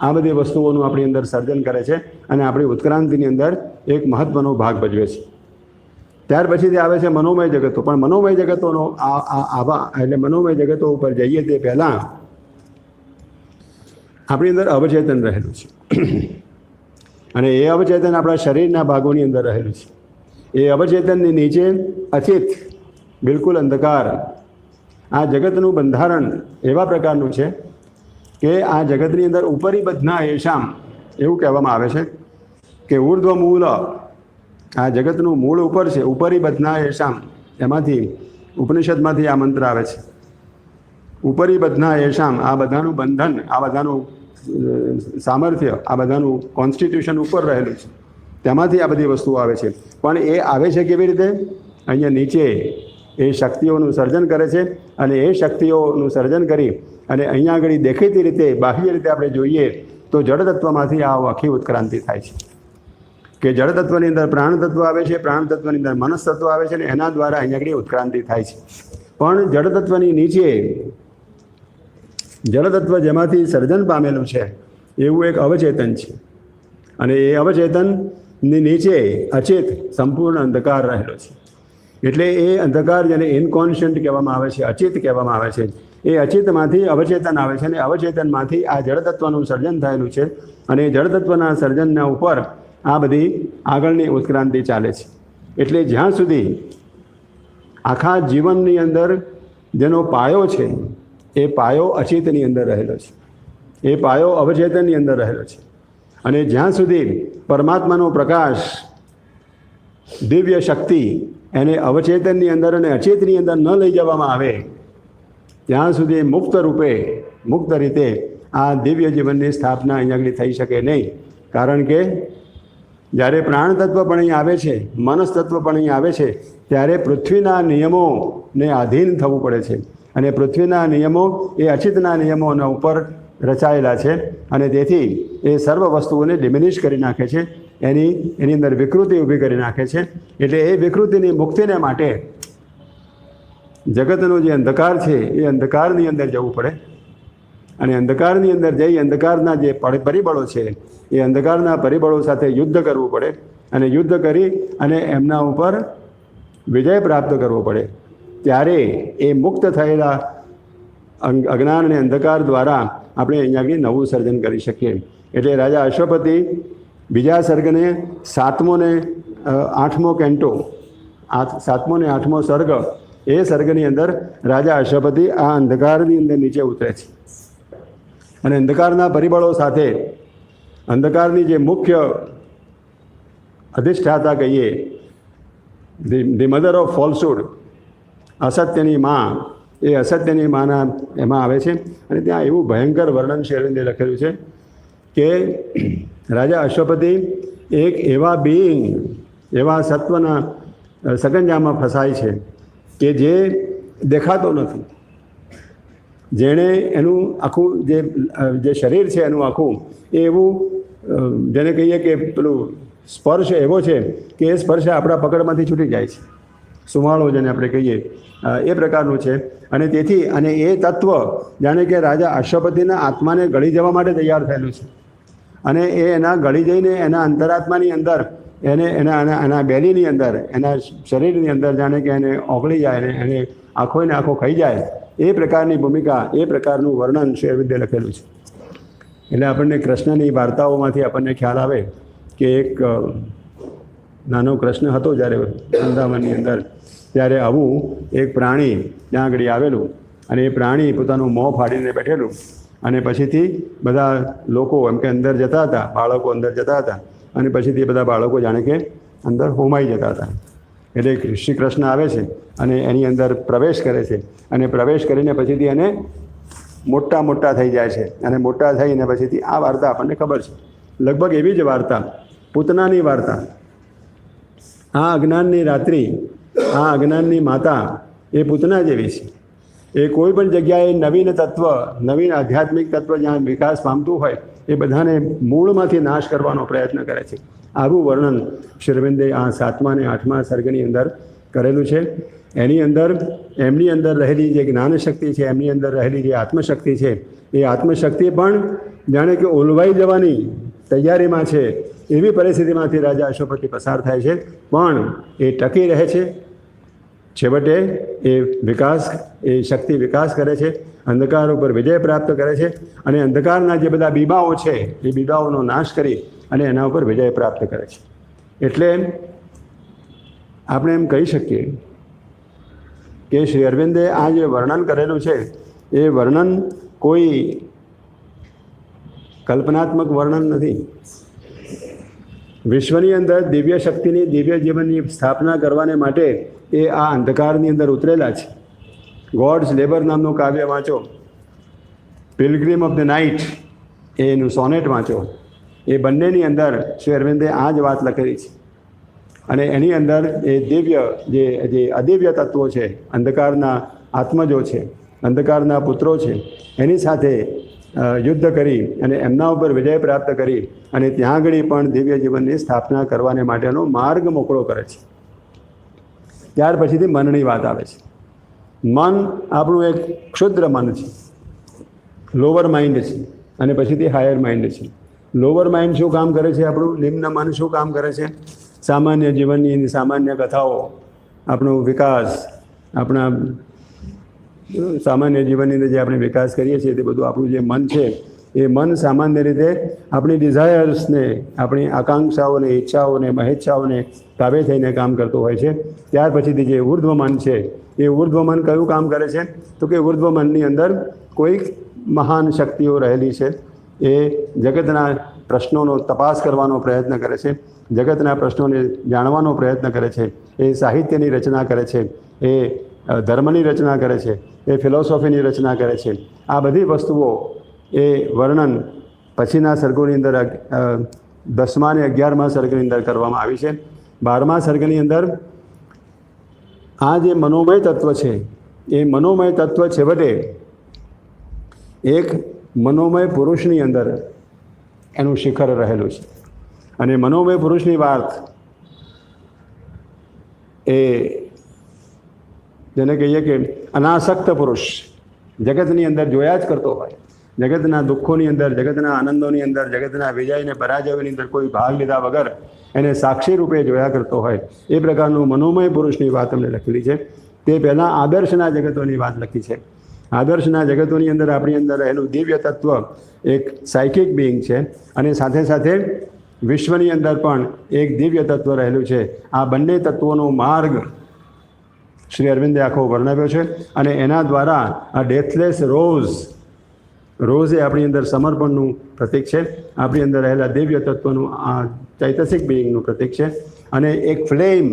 આ બધી વસ્તુઓનું આપણી અંદર સર્જન કરે છે અને આપણી ઉત્ક્રાંતિની અંદર એક મહત્ત્વનો ભાગ ભજવે છે. ત્યાર પછીથી આવે છે મનોમય જગતો. પણ મનોમય જગતોનો એટલે મનોમય જગતો ઉપર જઈએ તે પહેલાં આપણી અંદર અવચેતન રહેલું છે અને એ અવચેતન આપણા શરીરના ભાગોની અંદર રહેલું છે. એ અવચેતનની નીચે અચિત, બિલકુલ અંધકાર. આ જગતનું બંધારણ એવા પ્રકારનું છે કે આ જગતની અંદર ઉપરી બધના એશામ એવું કહેવામાં આવે છે કે ઉર્ધ્વ મૂળ, આ જગતનું મૂળ ઉપર છે. ઉપરી બધના એશામ, એમાંથી ઉપનિષદમાંથી આ મંત્ર આવે છે. ઉપરી બધના એશામ, આ બધાનું બંધન, આ બધાનું સામર્થ્ય, આ બધાનું કોન્સ્ટિટ્યુશન ઉપર રહેલું છે. તેમાંથી આ બધી વસ્તુઓ આવે છે. પણ એ આવે છે કેવી રીતે? અહીંયા નીચે એ શક્તિઓનું સર્જન કરે છે અને એ શક્તિઓનું સર્જન કરી અને અહીંયા આગળ દેખીતી રીતે, બાહ્ય રીતે આપણે જોઈએ તો જળ તત્વમાંથી આ આખી ઉત્ક્રાંતિ થાય છે કે જળ તત્વની અંદર પ્રાણ તત્વ આવે છે, પ્રાણ તત્વની અંદર મનસ તત્વ આવે છે અને એના દ્વારા અહીંયા આગળ ઉત્ક્રાંતિ થાય છે. પણ જળ તત્વની નીચે જળ તત્વ જેમાંથી સર્જન પામેલું છે એવું એક અવચેતન છે અને એ અવચેતનની નીચે અચેત સંપૂર્ણ અંધકાર રહેલો છે. એટલે એ અંધકાર જેને ઇનકોન્શિયન્ટ કહેવામાં આવે છે, અચેત કહેવામાં આવે છે, એ અચેતમાંથી અવચેતન આવે છે અને અવચેતનમાંથી આ જળતત્વનું સર્જન થયેલું છે અને એ જળતત્વના સર્જનના ઉપર આ બધી આગળની ઉત્ક્રાંતિ ચાલે છે. એટલે જ્યાં સુધી આખા જીવનની અંદર જેનો પાયો છે એ પાયો અચેતની અંદર રહેલો છે, એ પાયો અવચેતનની અંદર રહેલો છે અને જ્યાં સુધી પરમાત્માનો પ્રકાશ, દિવ્ય શક્તિ એને અવચેતનની અંદર અને અચેતની અંદર ન લઈ જવામાં આવે ત્યાં સુધી મુક્ત રૂપે, મુક્ત રીતે આ દિવ્ય જીવનની સ્થાપના અહીંયા આગળ થઈ શકે નહીં. કારણ કે જ્યારે પ્રાણ તત્વ પણ અહીં આવે છે, મનસ તત્વ પણ અહીં આવે છે, ત્યારે પૃથ્વીના નિયમોને આધીન થવું પડે છે. અને પૃથ્વીના નિયમો એ અચિતના નિયમોના ઉપર રચાયેલા છે અને તેથી એ સર્વ વસ્તુઓને ડિમિનિશ કરી નાખે છે, એની અંદર વિકૃતિ ઊભી કરી નાખે છે. એટલે એ વિકૃતિની મુક્તિને માટે જગતનો જે અંધકાર છે એ અંધકારની અંદર જવું પડે અને અંધકારની અંદર જઈ અંધકારના જે પરિબળો છે એ અંધકારના પરિબળો સાથે યુદ્ધ કરવું પડે અને યુદ્ધ કરી અને એમના ઉપર વિજય પ્રાપ્ત કરવો પડે. ત્યારે એ મુક્ત થયેલા અજ્ઞાન અને અંધકાર દ્વારા આપણે અહીંયા નવું સર્જન કરી શકીએ. એટલે રાજા અશ્વપતિ બીજા સર્ગને 7મો ને 8મો કેન્ટો, 7મો ને 8મો સર્ગ, એ સર્ગની અંદર રાજા અશ્વપતિ આ અંધકારની અંદર નીચે ઉતરે છે અને અંધકારના પરિબળો સાથે અંધકારની જે મુખ્ય અધિષ્ઠાતા કહીએ, ધી મધર ઓફ ફોલ્સહુડ, અસત્યની માં, એ અસત્યની માના એમાં આવે છે. અને ત્યાં એવું ભયંકર વર્ણન શેરવિંદે લખેલું છે કે રાજા અશ્વપતિ એક એવા બીઈંગ, એવા સત્વના સગંજામાં ફસાય છે કે જે દેખાતો નથી, જેણે એનું આખું જે શરીર છે એનું આખું એ એવું જેને કહીએ કે પેલું સ્પર્શ એવો છે કે એ સ્પર્શ આપણા પકડમાંથી છૂટી જાય છે, સુમાળો જેને આપણે કહીએ એ પ્રકારનું છે. અને તેથી અને એ તત્વ જાણે કે રાજા અશ્વપતિના આત્માને ગળી જવા માટે તૈયાર થયેલું છે અને એ એના ગળી જઈને એના અંતરાત્માની અંદર એના બેલીની અંદર, એના શરીરની અંદર જાણે કે એને ઓગળી જાય અને એને આંખોને આંખો ખાઈ જાય, એ પ્રકારની ભૂમિકા, એ પ્રકારનું વર્ણન શ્રી અરવિંદે લખેલું છે. એટલે આપણને કૃષ્ણની વાર્તાઓમાંથી આપણને ખ્યાલ આવે કે એક નાનો કૃષ્ણ હતો જ્યારે વૃંદાવનની અંદર, ત્યારે આવું એક પ્રાણી ત્યાં આગળ આવેલું અને એ પ્રાણી પોતાનું મોં ફાડીને બેઠેલું અને પછીથી બધા લોકો એમ કે અંદર જતા હતા, બાળકો અંદર જતા હતા અને પછીથી બધા બાળકો જાણે કે અંદર હોમાઈ જતા હતા. એટલે શ્રી કૃષ્ણ આવે છે અને એની અંદર પ્રવેશ કરે છે અને પ્રવેશ કરીને પછીથી એને મોટા થઈ જાય છે અને મોટા થઈને પછીથી આ વાર્તા આપણને ખબર છે. લગભગ એવી જ વાર્તા, પૂતનાની વાર્તા, આ અજ્ઞાનની રાત્રિ, આ અજ્ઞાનની માતા એ પૂતના જેવી છે. એ કોઈ પણ જગ્યાએ નવીન તત્વ, નવીન આધ્યાત્મિક તત્વ જ્યાં વિકાસ પામતું હોય એ બધાને મૂળમાંથી નાશ કરવાનો પ્રયત્ન કરે છે. આવું વર્ણન શ્રી અરવિંદે આ 7મા અને 8મા સર્ગની અંદર કરેલું છે. એની અંદર એમની અંદર રહેલી જે જ્ઞાન શક્તિ છે, એમની અંદર રહેલી જે આત્મશક્તિ છે, એ આત્મશક્તિ પણ જાણે કે ઓલવાઈ જવાની તૈયારીમાં છે. એવી પરિસ્થિતિમાંથી રાજા અશ્વપતિ પસાર થાય છે, પણ એ ટકી રહે છે. છેવટે એ શક્તિ વિકાસ કરે છે, અંધકાર ઉપર વિજય પ્રાપ્ત કરે છે અને અંધકારના જે બધા બીબાઓ છે એ બીબાઓનો નાશ કરી અને એના ઉપર વિજય પ્રાપ્ત કરે છે. એટલે આપણે એમ કહી શકીએ કે શ્રી અરવિંદે આ જે વર્ણન કરેલું છે એ વર્ણન કોઈ કલ્પનાત્મક વર્ણન નથી. વિશ્વની અંદર દિવ્ય શક્તિની, દિવ્ય જીવનની સ્થાપના કરવાને માટે એ આ અંધકારની અંદર ઉતરેલા છે. ગોડ્સ લેબર નામનું કાવ્ય વાંચો, પિલગ્રીમ ઓફ ધ નાઇટ એનું સોનેટ વાંચો, એ બંનેની અંદર શ્રી અરવિંદે આ જ વાત લખેલી છે. અને એની અંદર એ દિવ્ય જે અદિવ્ય તત્વો છે, અંધકારના આત્મજો છે, અંધકારના પુત્રો છે, એની સાથે યુદ્ધ કરી અને એમના ઉપર વિજય પ્રાપ્ત કરી અને ત્યાં આગળ પણ દિવ્ય જીવનની સ્થાપના કરવાને માટેનો માર્ગ મોકળો કરે છે. ત્યાર પછીથી મનની વાત આવે છે. મન આપણું એક ક્ષુદ્ર મન છે, લોઅર માઇન્ડ છે અને પછીથી હાયર માઇન્ડ છે. લોઅર માઇન્ડ શું કામ કરે છે? આપણું નિમ્ન મન શું કામ કરે છે? સામાન્ય જીવનની સામાન્ય કથાઓ, આપણો વિકાસ, આપણા સામાન્ય જીવનની અંદર જે આપણે વિકાસ કરીએ છીએ તે બધું આપણું જે મન છે એ મન સામાન્ય રીતે આપણી ડિઝાયર્સને, આપણી આકાંક્ષાઓને, ઈચ્છાઓને, મહેચ્છાઓને તાબે થઈને કામ કરતું હોય છે. ત્યાર પછીથી જે ઉર્ધ્વ મન છે એ ઉર્ધ્વ મન કયું કામ કરે છે? તો કે ઉર્ધ્વ મનની અંદર કોઈક મહાન શક્તિઓ રહેલી છે એ જગતના પ્રશ્નોનો તપાસ કરવાનો પ્રયત્ન કરે છે, જગતના પ્રશ્નોને જાણવાનો પ્રયત્ન કરે છે, એ સાહિત્યની રચના કરે છે, એ ધર્મની રચના કરે છે, એ ફિલોસોફીની રચના કરે છે. આ બધી વસ્તુઓ એ વર્ણન પછીના સર્ગોની અંદર 10મા અને 11મા સર્ગની અંદર કરવામાં આવી છે. 12મા સર્ગની અંદર આ જે મનોમય તત્વ છે એ મનોમય તત્વ છેવટે એક મનોમય પુરુષની અંદર એનું શિખર રહેલું છે. અને મનોમય પુરુષની વાત એ જેને કહીએ કે અનાસક્ત પુરુષ જગતની અંદર જોયા જ કરતો હોય, જગતના દુઃખોની અંદર, જગતના આનંદોની અંદર, જગતના વિજય અને પરાજયોની અંદર કોઈ ભાગ લીધા વગર એને સાક્ષી રૂપે જોયા કરતો હોય, એ પ્રકારનું મનોમય પુરુષની વાત અમને લખેલી છે. તે પહેલાં આદર્શના જગતોની વાત લખી છે. આદર્શના જગતોની અંદર આપણી અંદર રહેલું દિવ્ય તત્વ એક સાયકિક બિંગ છે, અને સાથે સાથે વિશ્વની અંદર પણ એક દિવ્ય તત્વ રહેલું છે. આ બંને તત્વોનો માર્ગ શ્રી અરવિંદે આખો વર્ણવ્યો છે. અને એના દ્વારા આ ડેથલેસ રોઝ એ આપણી અંદર સમર્પણનું પ્રતીક છે, આપણી અંદર રહેલા દિવ્ય તત્વનું આ ચૈતસિક બિંગનું પ્રતીક છે. અને એક ફ્લેમ,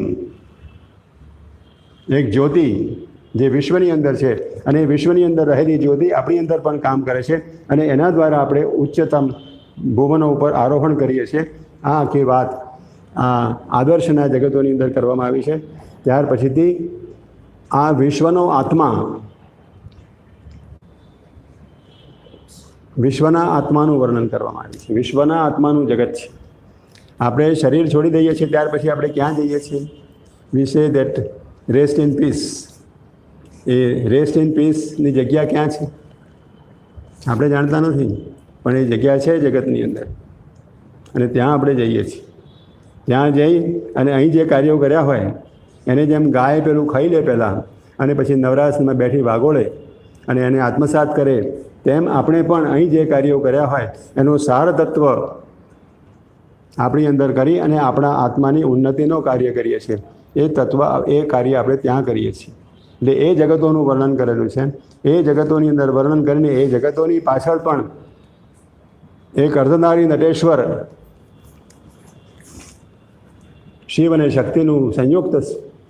એક જ્યોતિ જે વિશ્વની અંદર છે, અને વિશ્વની અંદર રહેલી જ્યોતિ આપણી અંદર પણ કામ કરે છે, અને એના દ્વારા આપણે ઉચ્ચતમ ભુવનો ઉપર આરોહણ કરીએ છીએ. આ આખી વાત આ આદર્શના જગતોની અંદર કરવામાં આવી છે. ત્યાર પછીથી આ વિશ્વનો આત્મા, વિશ્વના આત્માનું વર્ણન કરવામાં આવ્યું છે. વિશ્વના આત્માનું જગત છે. આપણે શરીર છોડી દઈએ છીએ ત્યાર પછી આપણે ક્યાં જઈએ છીએ? We say that rest in peace. એ રેસ્ટ ઇન પીસની જગ્યા ક્યાં છે આપણે જાણતા નથી, પણ એ જગ્યા છે જગતની અંદર, અને ત્યાં આપણે જઈએ છીએ. ત્યાં જઈ અને અહીં જે કાર્યો કર્યા હોય એને જેમ ગાય પેલું ખાઈ લે પહેલાં, અને પછી નવરાશમાં બેઠી વાગોળે અને એને આત્મસાત કરે, તેમ આપણે પણ અહીં જે કાર્યો કર્યા હોય એનું સાર તત્વ આપણી અંદર કરી અને આપણા આત્માની ઉન્નતિનો કાર્ય કરીએ છીએ. એ તત્વ, એ કાર્ય આપણે ત્યાં કરીએ છીએ. એટલે એ જગતોનું વર્ણન કરેલું છે. એ જગતોની અંદર વર્ણન કરીને એ જગતોની પાછળ પણ એક અર્ધનારી નટેશ્વર શિવ અને શક્તિનું સંયુક્ત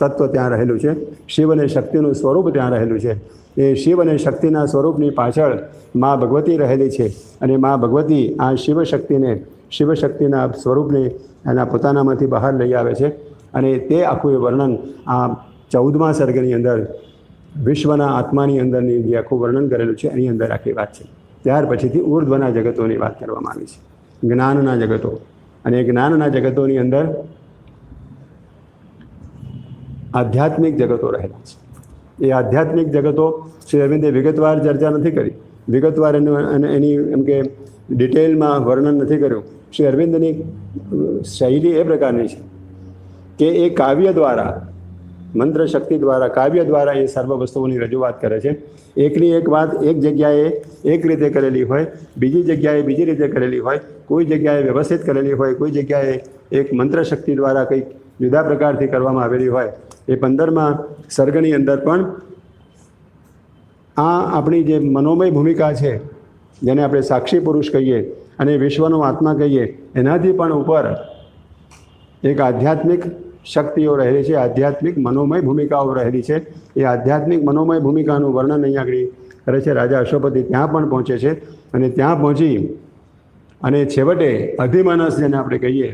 તત્વ ત્યાં રહેલું છે. શિવ અને શક્તિનું સ્વરૂપ ત્યાં રહેલું છે. એ શિવ અને શક્તિના સ્વરૂપની પાછળ મા ભગવતી રહેલી છે, અને મા ભગવતી આ શિવશક્તિના સ્વરૂપને એના પોતાનામાંથી બહાર લઈ આવે છે. અને તે આખું વર્ણન આ 14મા સર્ગની અંદર વિશ્વના આત્માની અંદરની જે આખું વર્ણન કરેલું છે એની અંદર આખી વાત છે. ત્યાર પછીથી ઉર્ધ્વના જગતોની વાત કરવામાં આવી છે, જ્ઞાનના જગતો. અને જ્ઞાનના જગતોની અંદર આધ્યાત્મિક જગતો રહેલા છે. એ આધ્યાત્મિક જગતો શ્રી અરવિંદે વિગતવાર ચર્ચા નથી કરી, વિગતવાર એની એમ કે ડિટેલમાં વર્ણન નથી કર્યું. શ્રી અરવિંદની શૈલી એ પ્રકારની છે કે એ કાવ્ય દ્વારા, મંત્ર શક્તિ દ્વારા, કાવ્ય દ્વારા એ સર્વ વસ્તુઓની રજૂઆત કરે છે. એકની એક વાત એક જગ્યાએ એક રીતે કરેલી હોય, બીજી જગ્યાએ બીજી રીતે કરેલી હોય, કોઈ જગ્યાએ વ્યવસ્થિત કરેલી હોય, કોઈ જગ્યાએ એક મંત્ર શક્તિ દ્વારા કંઈક જુદા પ્રકારથી કરવામાં આવેલી હોય. એ 15મા સર્ગની અંદર પણ આ આપણી જે મનોમય ભૂમિકા છે, જેને આપણે સાક્ષી પુરુષ કહીએ અને વિશ્વનો આત્મા કહીએ, એનાથી પણ ઉપર એક આધ્યાત્મિક શક્તિઓ રહેલી છે, આધ્યાત્મિક મનોમય ભૂમિકાઓ રહેલી છે. એ આધ્યાત્મિક મનોમય ભૂમિકાનું વર્ણન અહીંયા આગળ કરે છે રાજા અશ્વપતિ. ત્યાં પણ પહોંચે છે, અને ત્યાં પહોંચી અને છેવટે અધિમાનસ જેને આપણે કહીએ,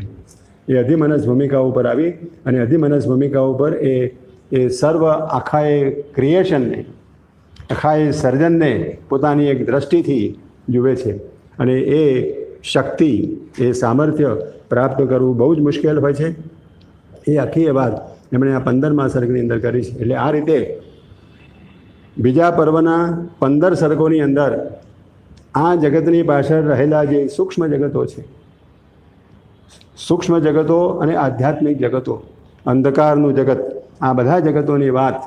એ અધિમાનસ ભૂમિકા ઉપર આવી અને અધિમાનસ ભૂમિકા ઉપર એ સર્વ આખાએ ક્રિએશનને, આખાએ સર્જનને પોતાની એક દ્રષ્ટિથી જુએ છે. અને એ શક્તિ, એ સામર્થ્ય પ્રાપ્ત કરવું બહુ જ મુશ્કેલ હોય છે. એ આખી એ વાત એમણે આ 15મા સર્ગની અંદર કરી છે. એટલે આ રીતે બીજા પર્વના 15 સર્ગોની અંદર આ જગતની પાછળ રહેલા જે સૂક્ષ્મ જગતો છે, સૂક્ષ્મ જગતો અને આધ્યાત્મિક જગતો, અંધકારનું જગત, આ બધા જગતોની વાત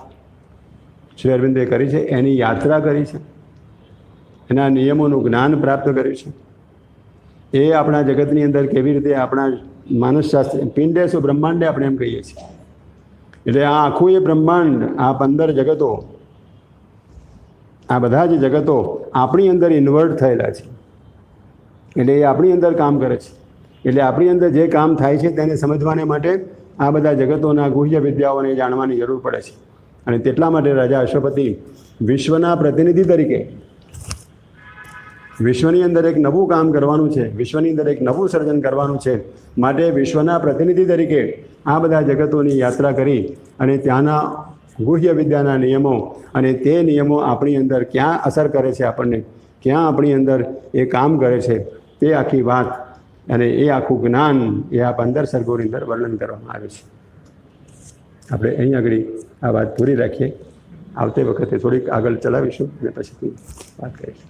શ્રી અરવિંદે કરી છે. એની યાત્રા કરી છે, એના નિયમોનું જ્ઞાન પ્રાપ્ત કર્યું છે. એ આપણા જગતની અંદર કેવી રીતે આપણા માનસશાસ્ત્ર પિંડેશુ બ્રહ્માંડે આપણે એમ કહીએ છીએ. એટલે આ આખું એ બ્રહ્માંડ, આ 15 જગતો, આ બધા જ જગતો આપણી અંદર ઇન્વર્ટ થયેલા છે. એટલે એ આપણી અંદર કામ કરે છે. એટલે આપણી અંદર જે કામ થાય છે તેને સમજવાને માટે આ બધા જગતોના ગુહ્ય વિદ્યાઓને જાણવાની જરૂર પડે છે. અને તેટલા માટે રાજા અશ્વપતિ વિશ્વના પ્રતિનિધિ તરીકે વિશ્વની અંદર એક નવું કામ કરવાનું છે, વિશ્વની અંદર એક નવું સર્જન કરવાનું છે. માટે વિશ્વના પ્રતિનિધિ તરીકે આ બધા જગતોની યાત્રા કરી અને ત્યાંના ગુહ્ય વિદ્યાના નિયમો અને તે નિયમો આપણી અંદર ક્યાં અસર કરે છે, આપણને ક્યાં આપણી અંદર એ કામ કરે છે, તે આખી વાત અને એ આખું જ્ઞાન એ આ 15 સર્ગોની અંદર વર્ણન કરવામાં આવે છે. આપણે અહીં આગળ આ વાત પૂરી રાખીએ. આવતી વખતે થોડીક આગળ ચલાવીશું અને પછી વાત કરીશું.